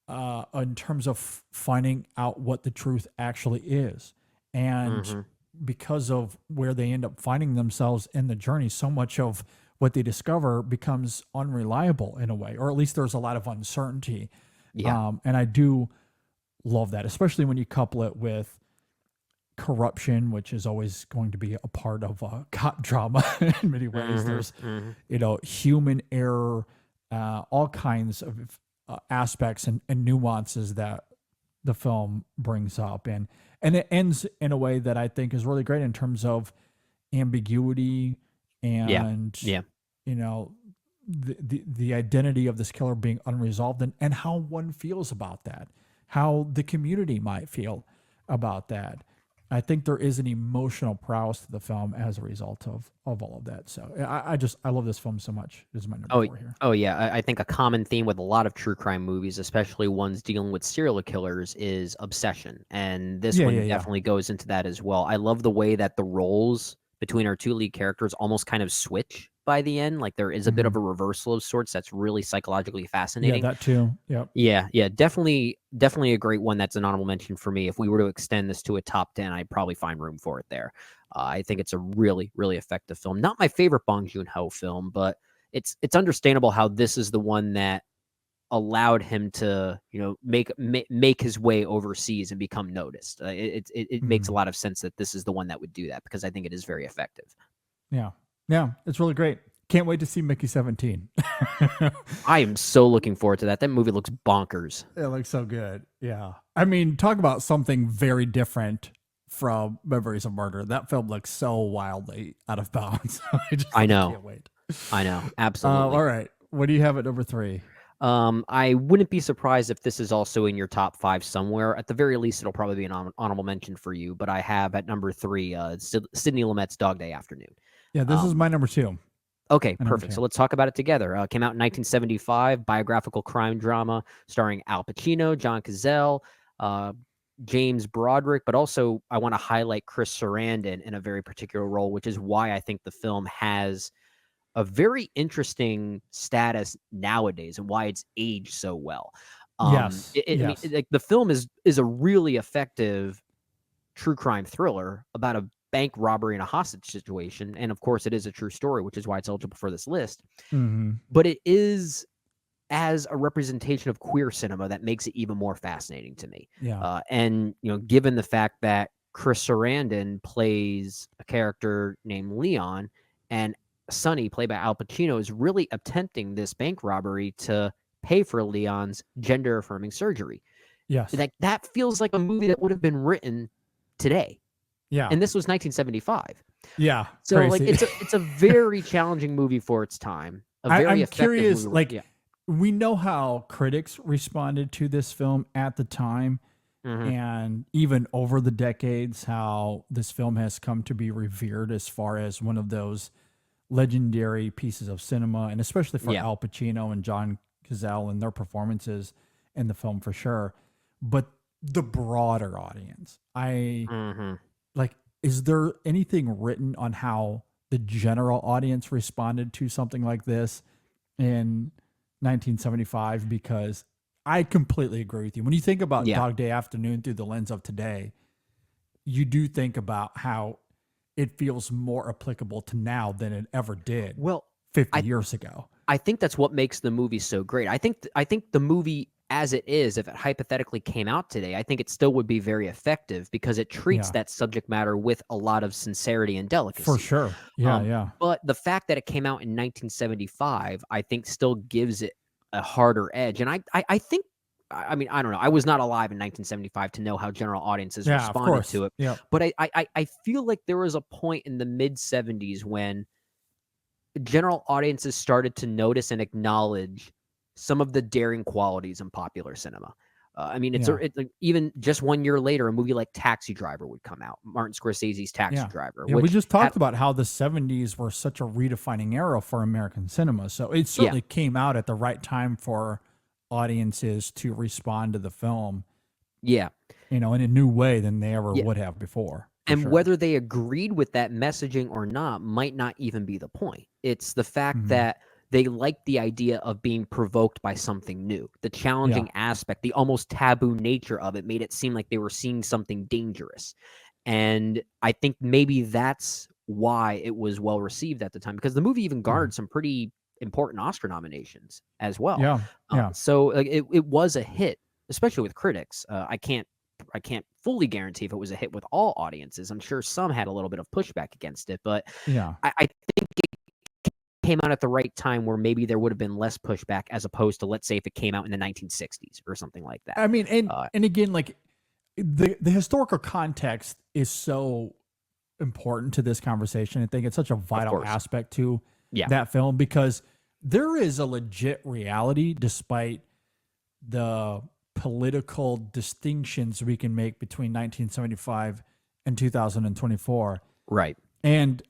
in terms of finding out what the truth actually is. And because of where they end up finding themselves in the journey, so much of what they discover becomes unreliable in a way, or at least there's a lot of uncertainty. Yeah. And I do love that, especially when you couple it with corruption, which is always going to be a part of cop drama in many ways. There's, you know, human error, all kinds of aspects and nuances that the film brings up. And it ends in a way that I think is really great in terms of ambiguity and, you know, the identity of this killer being unresolved and how one feels about that, how the community might feel about that. I think there is an emotional prowess to the film as a result of all of that. So I love this film so much. This is my number 4 here. Oh yeah, I think a common theme with a lot of true crime movies, especially ones dealing with serial killers, is obsession, and this one definitely goes into that as well. I love the way that the roles between our two lead characters almost kind of switch by the end. Like there is a bit of a reversal of sorts that's really psychologically fascinating. Yeah, that too. Yep. Yeah, definitely a great one. That's an honorable mention for me. If we were to extend this to a top 10, I'd probably find room for it there. I think it's a really, really effective film. Not my favorite Bong Joon-ho film, but it's understandable how this is the one that allowed him to, you know, make his way overseas and become noticed. It makes a lot of sense that this is the one that would do that, because I think it is very effective. Yeah, it's really great. Can't wait to see Mickey 17. I am so looking forward to that. That movie looks bonkers. It looks so good. Yeah. I mean, talk about something very different from Memories of Murder. That film looks so wildly out of bounds. I know. Can't wait. I know. Absolutely. All right. What do you have at number 3? I wouldn't be surprised if this is also in your top 5 somewhere. At the very least, it'll probably be an honorable mention for you. But I have at number 3, Sidney Lumet's Dog Day Afternoon. Yeah, this is my number 2. Okay, number perfect. 2. So let's talk about it together. Came out in 1975, biographical crime drama starring Al Pacino, John Cazale, James Broderick, but also I want to highlight Chris Sarandon in a very particular role, which is why I think the film has a very interesting status nowadays and why it's aged so well. Yes. I mean, like the film is a really effective true crime thriller about a bank robbery and a hostage situation, and of course, it is a true story, which is why it's eligible for this list. Mm-hmm. But it is as a representation of queer cinema that makes it even more fascinating to me. Yeah. And given the fact that Chris Sarandon plays a character named Leon, and Sonny, played by Al Pacino, is really attempting this bank robbery to pay for Leon's gender-affirming surgery. Yes. That feels like a movie that would have been written today. Yeah. And this was 1975. Yeah. So crazy. like it's a very challenging movie for its time. I'm curious, like, we know how critics responded to this film at the time, and even over the decades, how this film has come to be revered as far as one of those legendary pieces of cinema, and especially for Al Pacino and John Cazale and their performances in the film for sure. But the broader audience, is there anything written on how the general audience responded to something like this in 1975? Because I completely agree with you. When you think about Dog Day Afternoon through the lens of today, you do think about how it feels more applicable to now than it ever did 50 years ago. I think that's what makes the movie so great. I think the movie as it is, if it hypothetically came out today, I think it still would be very effective because it treats that subject matter with a lot of sincerity and delicacy. For sure. Yeah. But the fact that it came out in 1975, I think still gives it a harder edge. And I think, I mean, I don't know. I was not alive in 1975 to know how general audiences responded to it. Yeah. But I feel like there was a point in the mid-70s when general audiences started to notice and acknowledge some of the daring qualities in popular cinema. I mean, like, even just 1 year later, a movie like Taxi Driver would come out. Martin Scorsese's Taxi Driver. Yeah, we just talked about how the 70s were such a redefining era for American cinema. So it certainly came out at the right time for audiences to respond to the film. Yeah. In a new way than they ever would have before. And whether they agreed with that messaging or not might not even be the point. It's the fact that they liked the idea of being provoked by something new. The challenging aspect, the almost taboo nature of it made it seem like they were seeing something dangerous. And I think maybe that's why it was well received at the time, because the movie even garnered some pretty important Oscar nominations as well. Yeah. So it was a hit, especially with critics. I can't fully guarantee if it was a hit with all audiences. I'm sure some had a little bit of pushback against it, but I think it came out at the right time where maybe there would have been less pushback as opposed to, let's say, if it came out in the 1960s or something like that. I mean, and again, like the historical context is so important to this conversation. I think it's such a vital aspect to that film, because there is a legit reality despite the political distinctions we can make between 1975 and 2024. Right. And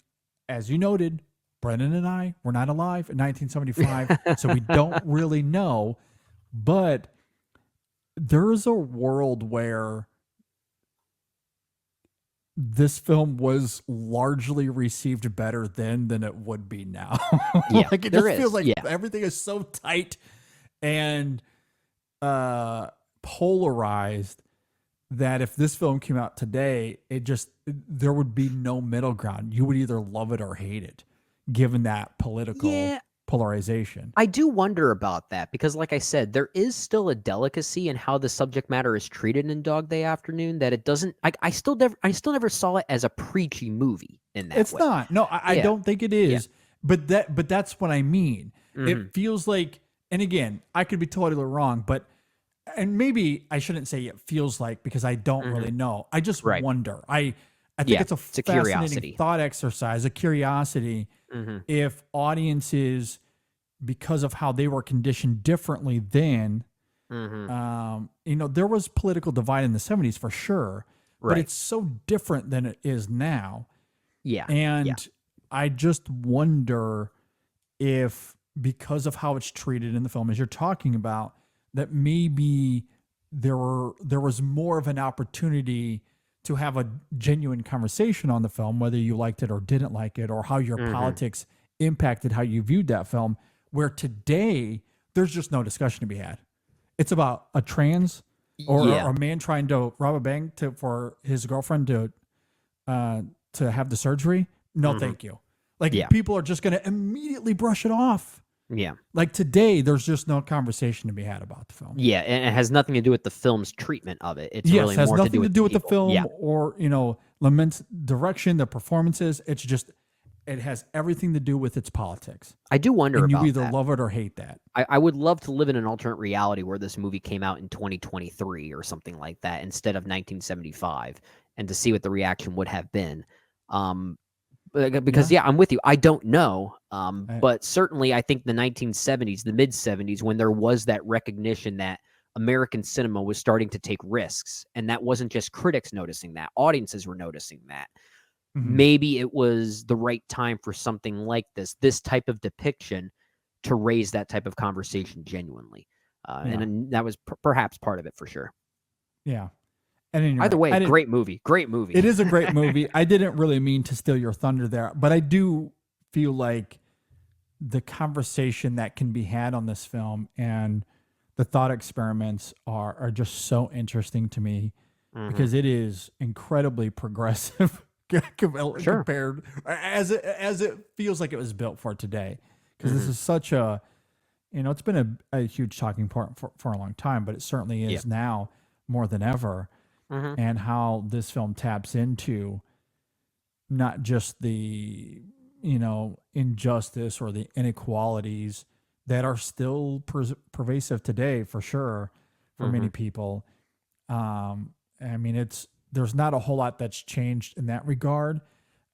as you noted, Brendan and I were not alive in 1975, so we don't really know. But there is a world where this film was largely received better then than it would be now. Like it just feels like everything is so tight and polarized that if this film came out today, there would be no middle ground. You would either love it or hate it, given that political polarization. I do wonder about that because, like I said, there is still a delicacy in how the subject matter is treated in Dog Day Afternoon that it doesn't. I still never saw it as a preachy movie in that way. It's not. No, I don't think it is. But that's what I mean. It feels like, and again, I could be totally wrong, but and maybe I shouldn't say it feels like because I don't really know. I just Right. wonder. I think Yeah, it's a it's a fascinating curiosity. thought exercise, a curiosity. If audiences, because of how they were conditioned differently then, there was political divide in the 70s for sure, but Right. it's so different than it is now. Yeah. And I just wonder if, because of how it's treated in the film, as you're talking about, that maybe there was more of an opportunity to have a genuine conversation on the film, whether you liked it or didn't like it, or how your politics impacted how you viewed that film. Where today there's just no discussion to be had. It's about a trans or Yeah. a man trying to rob a bank for his girlfriend to have the surgery. No, thank you. Like Yeah. people are just going to immediately brush it off. Yeah. Like today, there's just no conversation to be had about the film. Yeah, and it has nothing to do with the film's treatment of it. It's Yes, really has more nothing to do with the people. film Yeah. or Lament's direction, the performances. It's just it has everything to do with its politics. I do wonder And you about either that. love it or hate that. I would love to live in an alternate reality where this movie came out in 2023 or something like that instead of 1975, and to see what the reaction would have been. Because I'm with you. I don't know. But certainly I think the 1970s, the mid 70s, when there was that recognition that American cinema was starting to take risks, and that wasn't just critics noticing that, audiences were noticing that. Maybe it was the right time for something like this type of depiction, to raise that type of conversation genuinely. And that was perhaps part of it for sure. Yeah. And Either way, great movie. Great movie. It is a great movie. I didn't really mean to steal your thunder there, but I do feel like the conversation that can be had on this film and the thought experiments are just so interesting to me, because it is incredibly progressive compared as it feels like it was built for today. Because this is such a, it's been a huge talking point for a long time, but it certainly is now more than ever. And how this film taps into not just the, injustice or the inequalities that are still pervasive today, for sure, for many people. I mean, there's not a whole lot that's changed in that regard,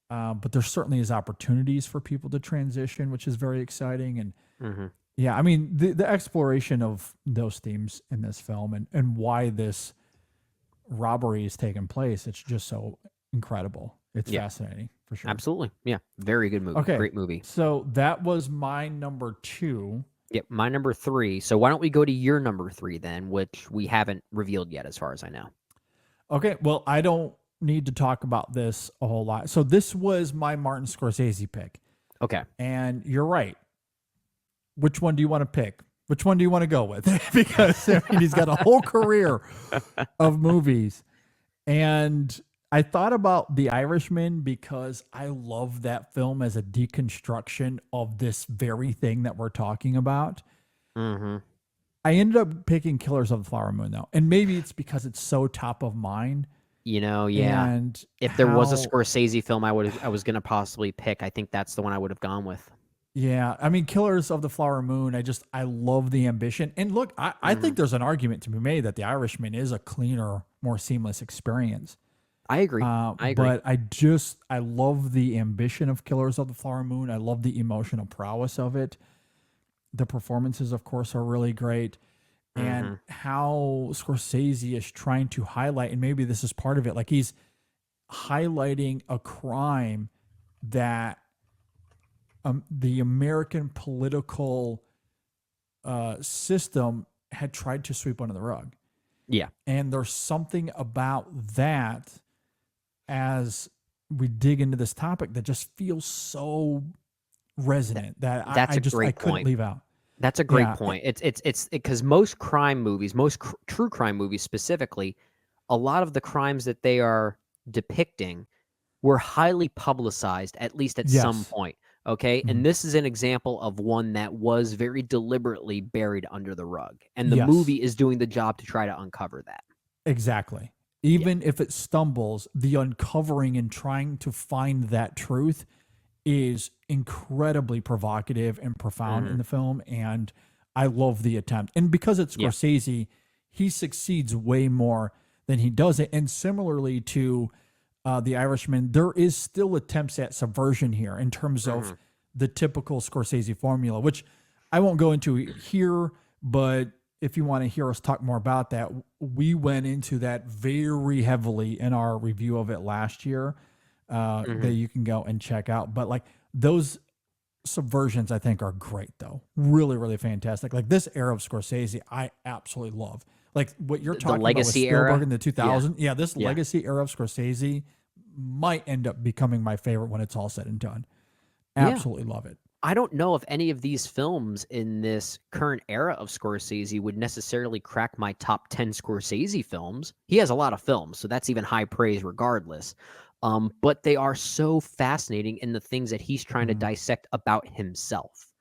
but there certainly is opportunities for people to transition, which is very exciting. And yeah, I mean, the exploration of those themes in this film and why this robbery is taking place, it's just so incredible. It's fascinating, for sure. Absolutely. Yeah. Very good movie. Okay. Great movie. So that was my number 2. Yep. My number 3. So why don't we go to your number 3 then, which we haven't revealed yet, as far as I know. Okay. Well, I don't need to talk about this a whole lot. So this was my Martin Scorsese pick. Okay. And you're right. Which one do you want to pick? Which one do you want to go with? Because he's got a whole career of movies. And I thought about The Irishman because I love that film as a deconstruction of this very thing that we're talking about. I ended up picking Killers of the Flower Moon, though. And maybe it's because it's so top of mind. And if there was a Scorsese film I was going to possibly pick, I think that's the one I would have gone with. Yeah, I mean, Killers of the Flower Moon, I love the ambition. And look, I think there's an argument to be made that The Irishman is a cleaner, more seamless experience. I agree. But I love the ambition of Killers of the Flower Moon. I love the emotional prowess of it. The performances, of course, are really great. And how Scorsese is trying to highlight, and maybe this is part of it, like he's highlighting a crime that the American political system had tried to sweep under the rug. Yeah. And there's something about that as we dig into this topic that just feels so resonant that I couldn't leave out. That's a great point. It's because most crime movies, true crime movies specifically, a lot of the crimes that they are depicting were highly publicized, at least at some point. Okay. And this is an example of one that was very deliberately buried under the rug. And the movie is doing the job to try to uncover that. Exactly. Even if it stumbles, the uncovering and trying to find that truth is incredibly provocative and profound in the film. And I love the attempt. And because it's Scorsese, he succeeds way more than he doesn't. And similarly to The Irishman, there is still attempts at subversion here in terms of the typical Scorsese formula, which I won't go into here, but if you want to hear us talk more about that, we went into that very heavily in our review of it last year that you can go and check out. But like those subversions, I think, are great, though. Really, really fantastic. Like this era of Scorsese, I absolutely love. Like what you're talking about with legacy Spielberg era? in the 2000s. Yeah, this Yeah. legacy era of Scorsese might end up becoming my favorite when it's all said and done. Yeah. Absolutely love it. I don't know if any of these films in this current era of Scorsese would necessarily crack my top 10 Scorsese films. He has a lot of films, so that's even high praise regardless. But they are so fascinating in the things that he's trying to dissect about himself.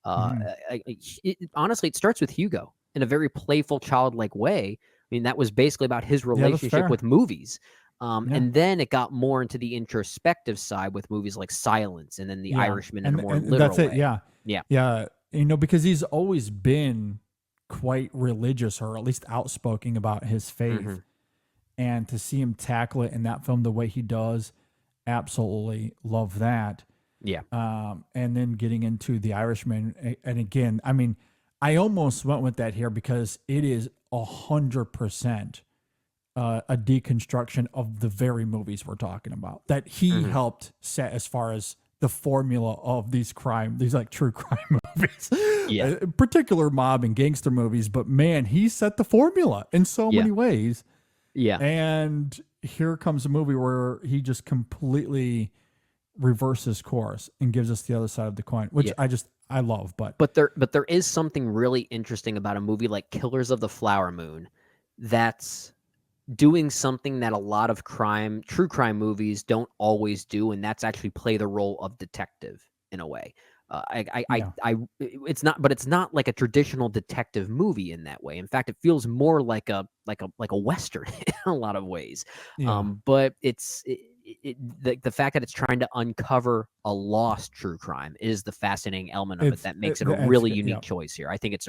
Honestly, it starts with Hugo in a very playful, childlike way. I mean, that was basically about his that's relationship fair. with movies. Yeah. And then it got more into the introspective side with movies like Silence and then The Irishman in a more literal that's it. way. Yeah. Yeah. Yeah. You know, because he's always been quite religious or at least outspoken about his faith. And to see him tackle it in that film the way he does, absolutely love that. Yeah. And then getting into The Irishman. And again, I mean, I almost went with that here because it is 100% a deconstruction of the very movies we're talking about that he helped set as far as the formula of these like true crime movies, Yeah. particular mob and gangster movies. But man, he set the formula in so many ways. Yeah. And here comes a movie where he just completely reverses course and gives us the other side of the coin, which I love. But there is something really interesting about a movie like Killers of the Flower Moon that's doing something that a lot of true crime movies don't always do, and that's actually play the role of detective in a way. It's not like a traditional detective movie in that way. In fact, it feels more like a Western in a lot of ways. But the fact that it's trying to uncover a lost true crime is the fascinating element of it that makes it a really unique choice here. I think it's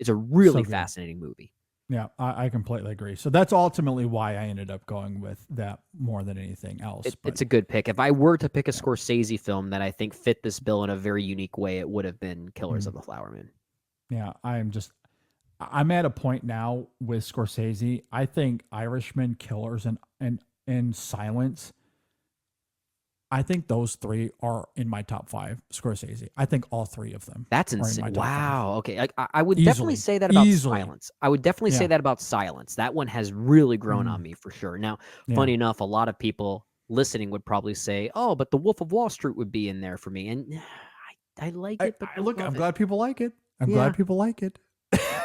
a really fascinating movie. Yeah, I completely agree. So that's ultimately why I ended up going with that more than anything else. It's a good pick. If I were to pick a Scorsese film that I think fit this bill in a very unique way, it would have been Killers of the Flower Moon. Yeah, I'm at a point now with Scorsese. I think Irishman, Killers, and Silence, I think those three are in my top 5 Scorsese. I think all 3 of them. That's are in my insane. top 5. Wow. Okay. I would Easily. definitely say that about Easily. Silence. I would definitely say that about Silence. That one has really grown on me for sure. Now, funny enough, a lot of people listening would probably say, "Oh, but The Wolf of Wall Street would be in there for me." And I like it, but I'm glad people like it. I'm glad people like it.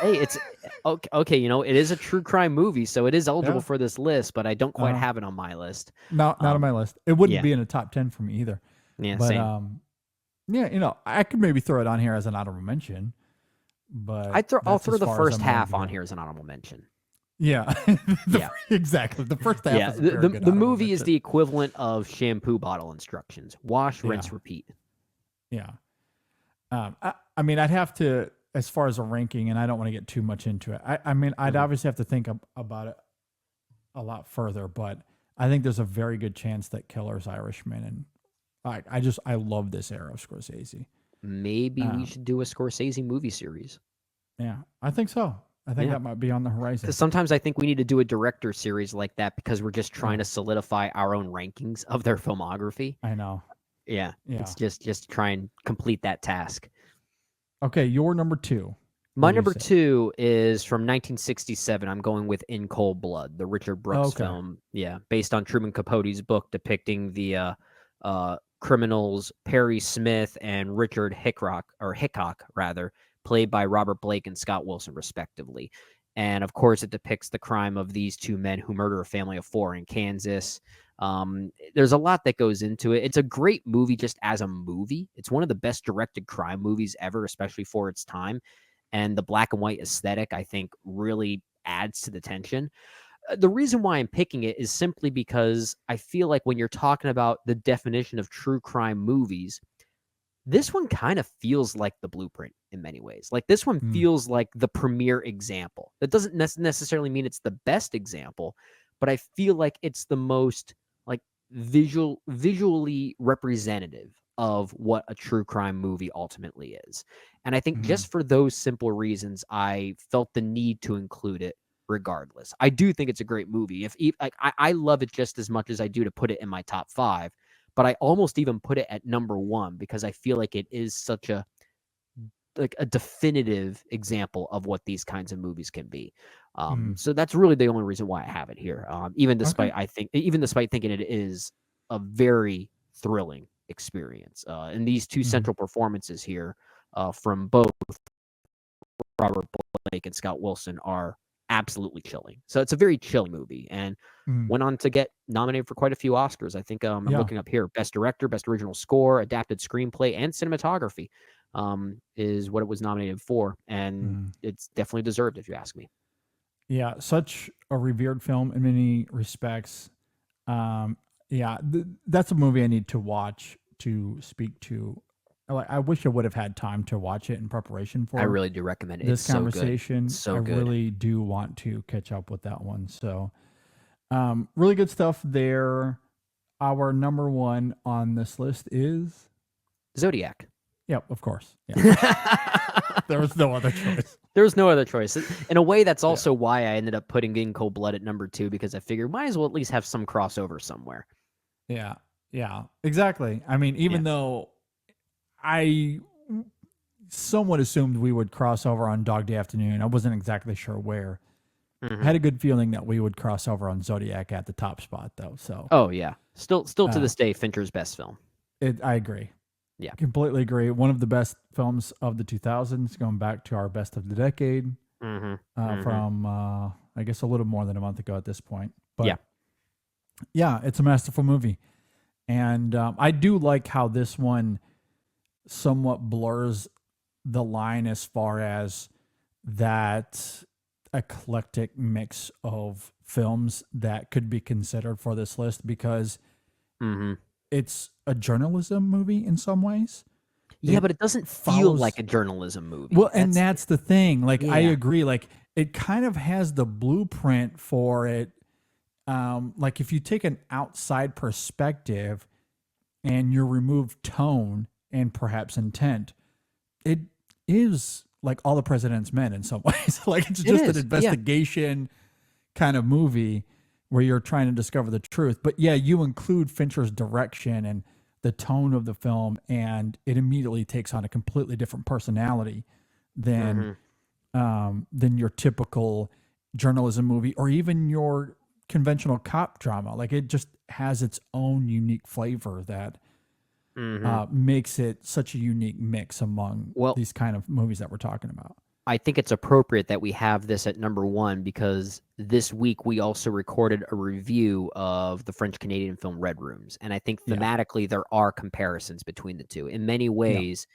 Hey, it's okay. You know, it is a true crime movie, so it is eligible for this list, but I don't quite have it on my list. Not on my list. It wouldn't be in a top 10 for me either. Yeah, but, same. Yeah, you know, I could maybe throw it on here as an honorable mention, but I'll throw as the far as first I'm half gonna on go. here as an honorable mention. Yeah, exactly. The first half. Yeah, is a very good the honorable movie is mention. the equivalent of shampoo bottle instructions: wash, rinse, repeat. Yeah. I mean, I'd have to, as far as a ranking, and I don't want to get too much into it. I mean, I'd obviously have to think about it a lot further, but I think there's a very good chance that Killer's Irishman, and I love this era of Scorsese. Maybe we should do a Scorsese movie series. Yeah, I think so. I think that might be on the horizon. Because sometimes I think we need to do a director series like that because we're just trying to solidify our own rankings of their filmography. I know. Yeah. It's just try and complete that task. Okay, your number 2. My number 2 is from 1967. I'm going with In Cold Blood, the Richard Brooks film. Yeah, based on Truman Capote's book depicting the criminals Perry Smith and Richard Hickok, played by Robert Blake and Scott Wilson, respectively. And of course, it depicts the crime of these 2 men who murder a family of 4 in Kansas. There's a lot that goes into it. It's a great movie just as a movie. It's one of the best directed crime movies ever, especially for its time. And the black and white aesthetic, I think, really adds to the tension. The reason why I'm picking it is simply because I feel like when you're talking about the definition of true crime movies, This one kind of feels like the blueprint in many ways. Like this one feels like the premier example. That doesn't necessarily mean it's the best example, but I feel like it's the most like visually representative of what a true crime movie ultimately is. And I think just for those simple reasons, I felt the need to include it regardless. I do think it's a great movie. I love it just as much as I do to put it in my top 5, but I almost even put it at number 1 because I feel like it is such a definitive example of what these kinds of movies can be. So that's really the only reason why I have it here. Even despite thinking it is a very thrilling experience. And these two central performances here from both Robert Blake and Scott Wilson are absolutely chilling. So it's a very chilling movie and went on to get nominated for quite a few Oscars. I think I'm looking up here. Best Director, Best Original Score, Adapted Screenplay, and Cinematography is what it was nominated for. And it's definitely deserved, if you ask me. Yeah, such a revered film in many respects. That's a movie I need to watch to speak to. I wish I would have had time to watch it in preparation for. I really do recommend it. This it's conversation. So good. I really do want to catch up with that one. So, really good stuff there. Our number 1 on this list is Zodiac. Yep, of course. Yeah. There was no other choice. There was no other choice. In a way, that's also why I ended up putting In Cold Blood at number 2, because I figured might as well at least have some crossover somewhere. Yeah, exactly. I mean, even though I somewhat assumed we would cross over on Dog Day Afternoon, I wasn't exactly sure where. I had a good feeling that we would cross over on Zodiac at the top spot, though. So, oh yeah, still to this day, Fincher's best film. I agree. Yeah, completely agree. One of the best films of the 2000s, going back to our best of the decade, from I guess a little more than a month ago at this point. But yeah, it's a masterful movie, and I do like how this one somewhat blurs the line as far as that eclectic mix of films that could be considered for this list, because it's a journalism movie in some ways. Yeah, but it doesn't feel like a journalism movie. Well, and that's the thing. Like, I agree. Like, it kind of has the blueprint for it. Like, if you take an outside perspective and you remove tone and perhaps intent, it is like All the President's Men in some ways. Like, it's just an investigation kind of movie where you're trying to discover the truth. But yeah, you include Fincher's direction and the tone of the film, and it immediately takes on a completely different personality than your typical journalism movie or even your conventional cop drama. Like, it just has its own unique flavor that makes it such a unique mix among these kind of movies that we're talking about. I think it's appropriate that we have this at number 1 because this week we also recorded a review of the French-Canadian film Red Rooms. And I think thematically there are comparisons between the two. In many ways,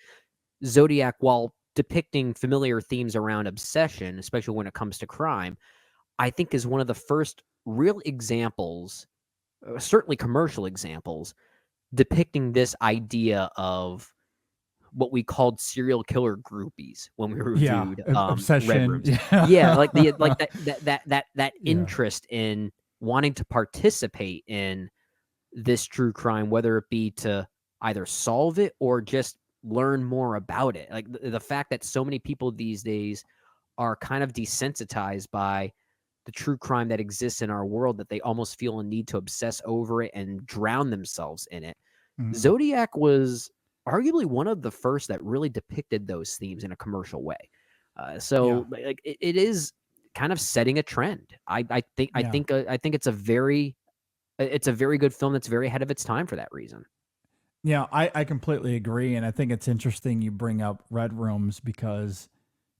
Zodiac, while depicting familiar themes around obsession, especially when it comes to crime, I think is one of the first real examples, certainly commercial examples, depicting this idea of what we called serial killer groupies when we reviewed obsession. Red Rooms. Like that interest in wanting to participate in this true crime, whether it be to either solve it or just learn more about it. Like the fact that so many people these days are kind of desensitized by the true crime that exists in our world, that they almost feel a need to obsess over it and drown themselves in it. Zodiac was arguably one of the first that really depicted those themes in a commercial way. Like it is kind of setting a trend. I think it's a very good film that's very ahead of its time for that reason. Yeah, I completely agree. And I think it's interesting you bring up Red Rooms because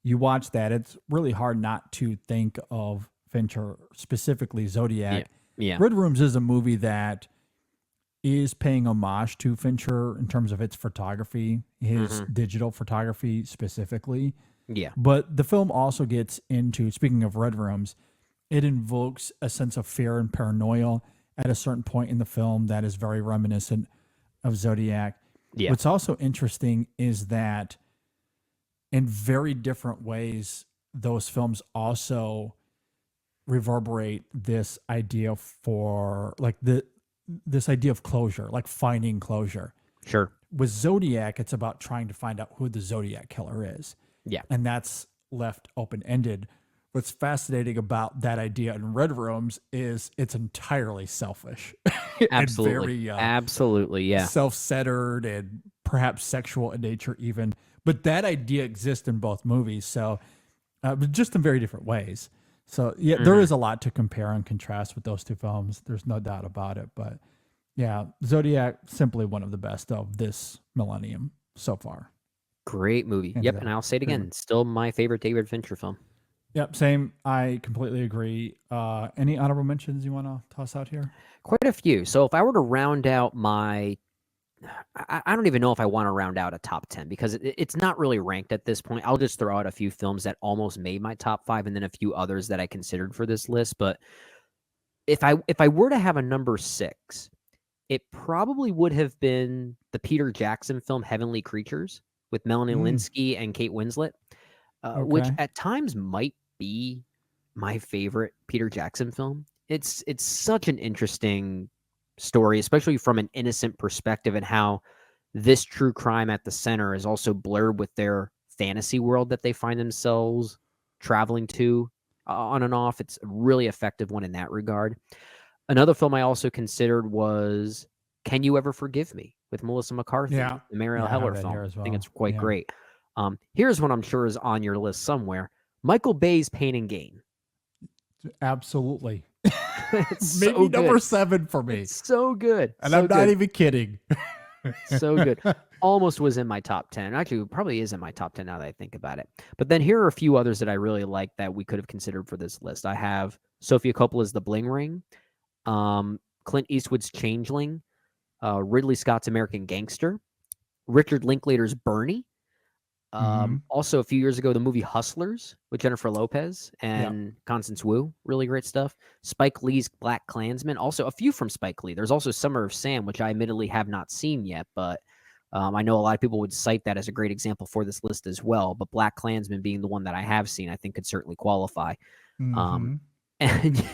you watch that. It's really hard not to think of Fincher, specifically Zodiac. Yeah. Red Rooms is a movie that is paying homage to Fincher in terms of its photography, his digital photography specifically. Yeah. But the film also gets into, speaking of Red Rooms, it invokes a sense of fear and paranoia at a certain point in the film that is very reminiscent of Zodiac. Yeah. What's also interesting is that in very different ways, those films also reverberate this idea for like this idea of closure, like finding closure. Sure. With Zodiac, it's about trying to find out who the Zodiac killer is. Yeah. And that's left open-ended. What's fascinating about that idea in Red Rooms is it's entirely selfish. Absolutely. And very Absolutely. Yeah. self-centered and perhaps sexual in nature even. But that idea exists in both movies, so but just in very different ways. So yeah, there is a lot to compare and contrast with those two films. There's no doubt about it. But yeah, Zodiac, simply one of the best of this millennium so far. Great movie. And Yep. And I'll say it again. Still my favorite David Fincher film. Yep, same. I completely agree. Any honorable mentions you want to toss out here? Quite a few. So if I were to round out my, I don't even know if I want to round out a top 10 because it's not really ranked at this point. I'll just throw out a few films that almost made my top 5 and then a few others that I considered for this list. But if I were to have a number 6, it probably would have been the Peter Jackson film Heavenly Creatures with Melanie Linsky and Kate Winslet, which at times might be my favorite Peter Jackson film. It's such an interesting story, especially from an innocent perspective, and how this true crime at the center is also blurred with their fantasy world that they find themselves traveling to on and off. It's a really effective one in that regard. Another film I also considered was Can You Ever Forgive Me with Melissa McCarthy, the Mariel Heller film. I think it's quite great. Here's one I'm sure is on your list somewhere. Michael Bay's Pain and Gain. Absolutely. Maybe so number 7 for me. It's so good. And so I'm not even kidding. So good. Almost was in my top 10. Actually, it probably is in my top 10 now that I think about it. But then here are a few others that I really like that we could have considered for this list. I have Sofia Coppola's The Bling Ring, Clint Eastwood's Changeling, Ridley Scott's American Gangster, Richard Linklater's Bernie. Also, a few years ago, the movie Hustlers with Jennifer Lopez and Constance Wu. Really great stuff. Spike Lee's Black Klansman. Also, a few from Spike Lee. There's also Summer of Sam, which I admittedly have not seen yet, but I know a lot of people would cite that as a great example for this list as well. But Black Klansman being the one that I have seen, I think could certainly qualify. And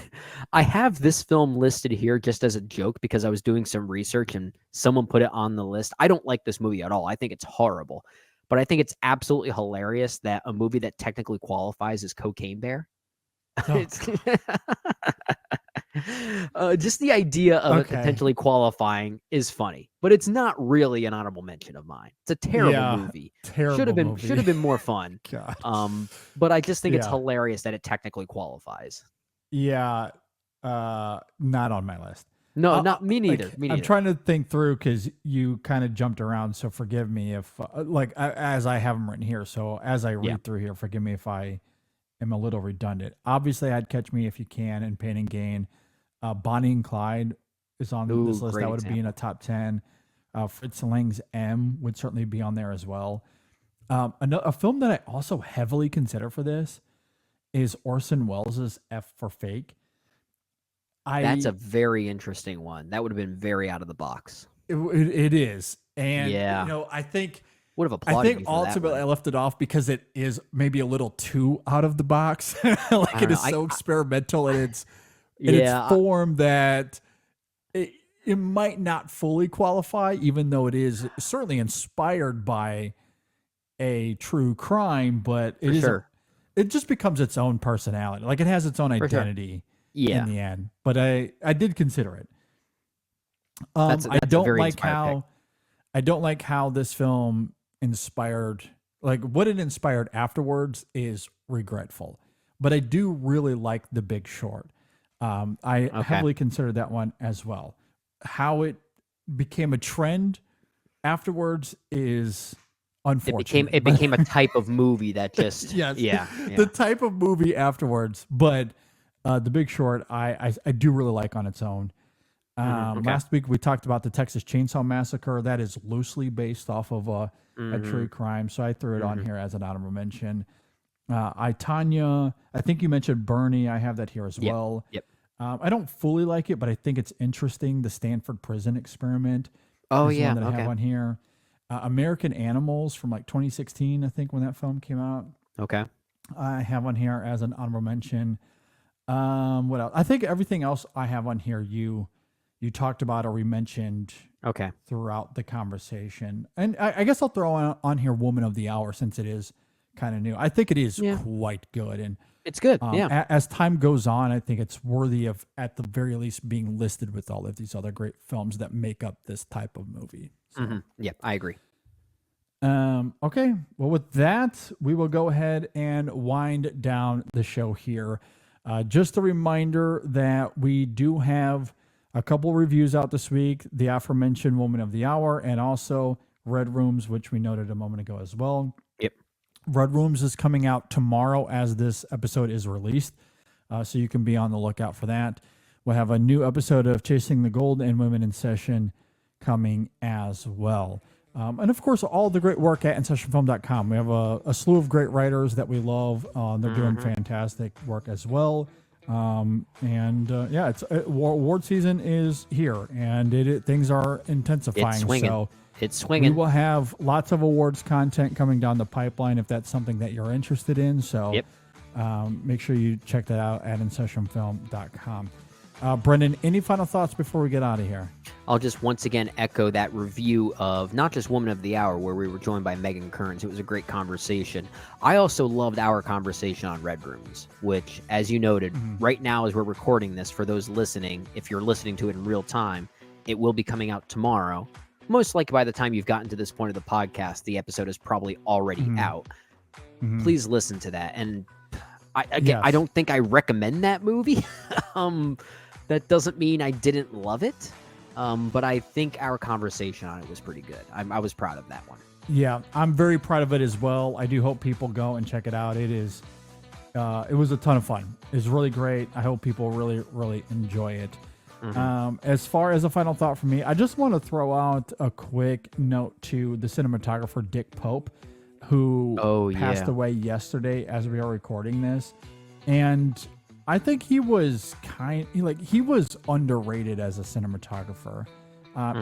I have this film listed here just as a joke because I was doing some research and someone put it on the list. I don't like this movie at all. I think it's horrible. But I think it's absolutely hilarious that a movie that technically qualifies as Cocaine Bear. Just the idea of it potentially qualifying is funny, but it's not really an honorable mention of mine. It's a terrible movie. Should have been more fun. But I just think it's hilarious that it technically qualifies. Yeah, not on my list. No, not me neither. Me neither. I'm trying to think through because you kind of jumped around, so forgive me if, as I have them written here. So as I read through here, forgive me if I am a little redundant. Obviously, I'd Catch Me If You Can and Pain and Gain. Bonnie and Clyde is on this list. That would be in a top 10. Fritz Lang's M would certainly be on there as well. A film that I also heavily consider for this is Orson Welles' F for Fake. That's a very interesting one. That would have been very out of the box. It is. And, I think... would have applauded I think ultimately I left it off because it is maybe a little too out of the box. It is so experimental in its form that it might not fully qualify, even though it is certainly inspired by a true crime, but it just becomes its own personality. Like it has its own identity in the end. But I did consider it. I don't like how this film inspired, like what it inspired afterwards is regretful, but I do really like The Big Short. I heavily consider that one as well. How it became a trend afterwards is unfortunate. It became a type of movie that just the type of movie afterwards. But The Big Short, I do really like on its own. Last week we talked about the Texas Chainsaw Massacre. That is loosely based off of a true crime, so I threw it on here as an honorable mention. I, Tanya, I think you mentioned Bernie. I have that here as well. Yep. I don't fully like it, but I think it's interesting. The Stanford Prison Experiment. Oh is yeah, one that I have on here. American Animals from like 2016, I think, when that film came out. Okay. I have on here as an honorable mention. What else? I think everything else I have on here you talked about or we mentioned Okay. throughout the conversation. And I guess I'll throw on here Woman of the Hour since it is kind of new. I think it is quite good. And It's good. as time goes on, I think it's worthy of, at the very least, being listed with all of these other great films that make up this type of movie. So. Yeah, I agree. Okay. Well, with that, we will go ahead and wind down the show here. Just a reminder that we do have a couple reviews out this week, the aforementioned Woman of the Hour, and also Red Rooms, which we noted a moment ago as well. Yep. Red Rooms is coming out tomorrow as this episode is released, so you can be on the lookout for that. We'll have a new episode of Chasing the Gold and Women in Session coming as well. And of course, all the great work at InSessionFilm.com. We have a slew of great writers that we love. They're doing fantastic work as well. It's award season is here, and things are intensifying. It's swinging. So it's swinging. We will have lots of awards content coming down the pipeline if that's something that you're interested in. So make sure you check that out at InSessionFilm.com. Brendan, any final thoughts before we get out of here? I'll just once again echo that review of not just Woman of the Hour, where we were joined by Megan Kearns. It was a great conversation. I also loved our conversation on Red Rooms, which, as you noted, right now as we're recording this, for those listening, if you're listening to it in real time, it will be coming out tomorrow. Most likely by the time you've gotten to this point of the podcast, the episode is probably already out. Please listen to that. And I don't think I recommend that movie. That doesn't mean I didn't love it, but I think our conversation on it was pretty good. I was proud of that one. Yeah, I'm very proud of it as well. I do hope people go and check it out. It was a ton of fun. It's really great. I hope people really, really enjoy it. As far as a final thought from me, I just want to throw out a quick note to the cinematographer Dick Pope, who passed away yesterday as we are recording this. And I think he was he was underrated as a cinematographer.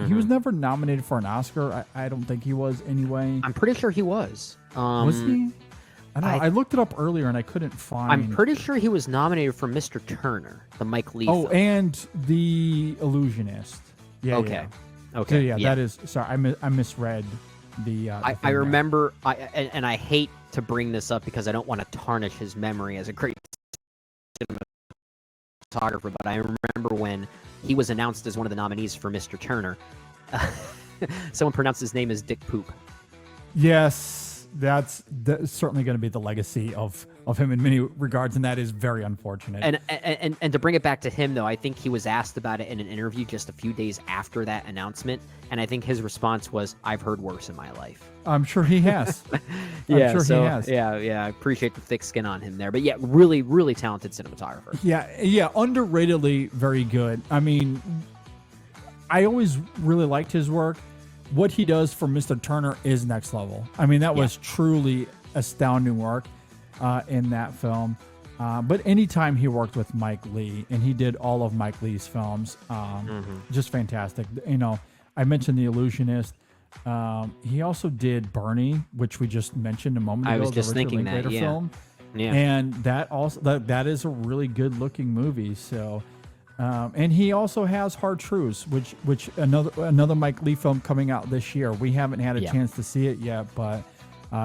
He was never nominated for an Oscar. I don't think he was anyway. I'm pretty sure he was. Was he? I don't know. I looked it up earlier and I couldn't find. I'm pretty sure he was nominated for Mr. Turner, the Mike Lee film. And The Illusionist. Yeah. Okay. Yeah. Okay. So that is. Sorry, I misread the. I remember. And I hate to bring this up because I don't want to tarnish his memory as a great cinematographer, but I remember when he was announced as one of the nominees for Mr. Turner. Someone pronounced his name as Dick Poop. Yes, that's certainly going to be the legacy of him in many regards, and that is very unfortunate. And to bring it back to him, though, I think he was asked about it in an interview just a few days after that announcement, and I think his response was, "I've heard worse in my life." I'm sure he has. He has. Yeah, I appreciate the thick skin on him there. But yeah, really, really talented cinematographer. Yeah, underratedly very good. I mean, I always really liked his work. What he does for Mr. Turner is next level. I mean, that was truly astounding work in that film. But anytime he worked with Mike Lee, and he did all of Mike Lee's films, just fantastic. You know, I mentioned The Illusionist. He also did Bernie, which we just mentioned a moment ago. I was just thinking that, film. Yeah. And that also that is a really good looking movie. So, and he also has Hard Truths, which another Mike Lee film coming out this year. We haven't had a chance to see it yet, but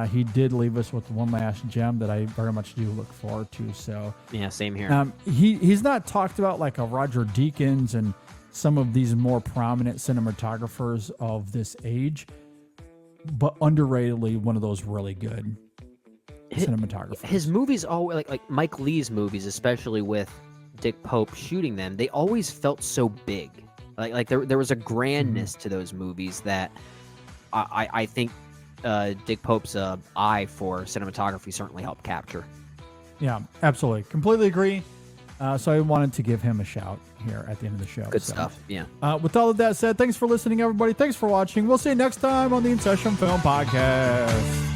he did leave us with one last gem that I very much do look forward to. So yeah, same here. He's not talked about like a Roger Deakins and some of these more prominent cinematographers of this age, but underratedly one of those really good cinematographers. His movies, like Mike Lee's movies, especially with Dick Pope shooting them, they always felt so big. Like there was a grandness to those movies that I think Dick Pope's eye for cinematography certainly helped capture. Yeah, absolutely. Completely agree. So I wanted to give him a shout here at the end of the show. Good stuff. Yeah. With all of that said, thanks for listening, everybody. Thanks for watching. We'll see you next time on the In Session Film Podcast.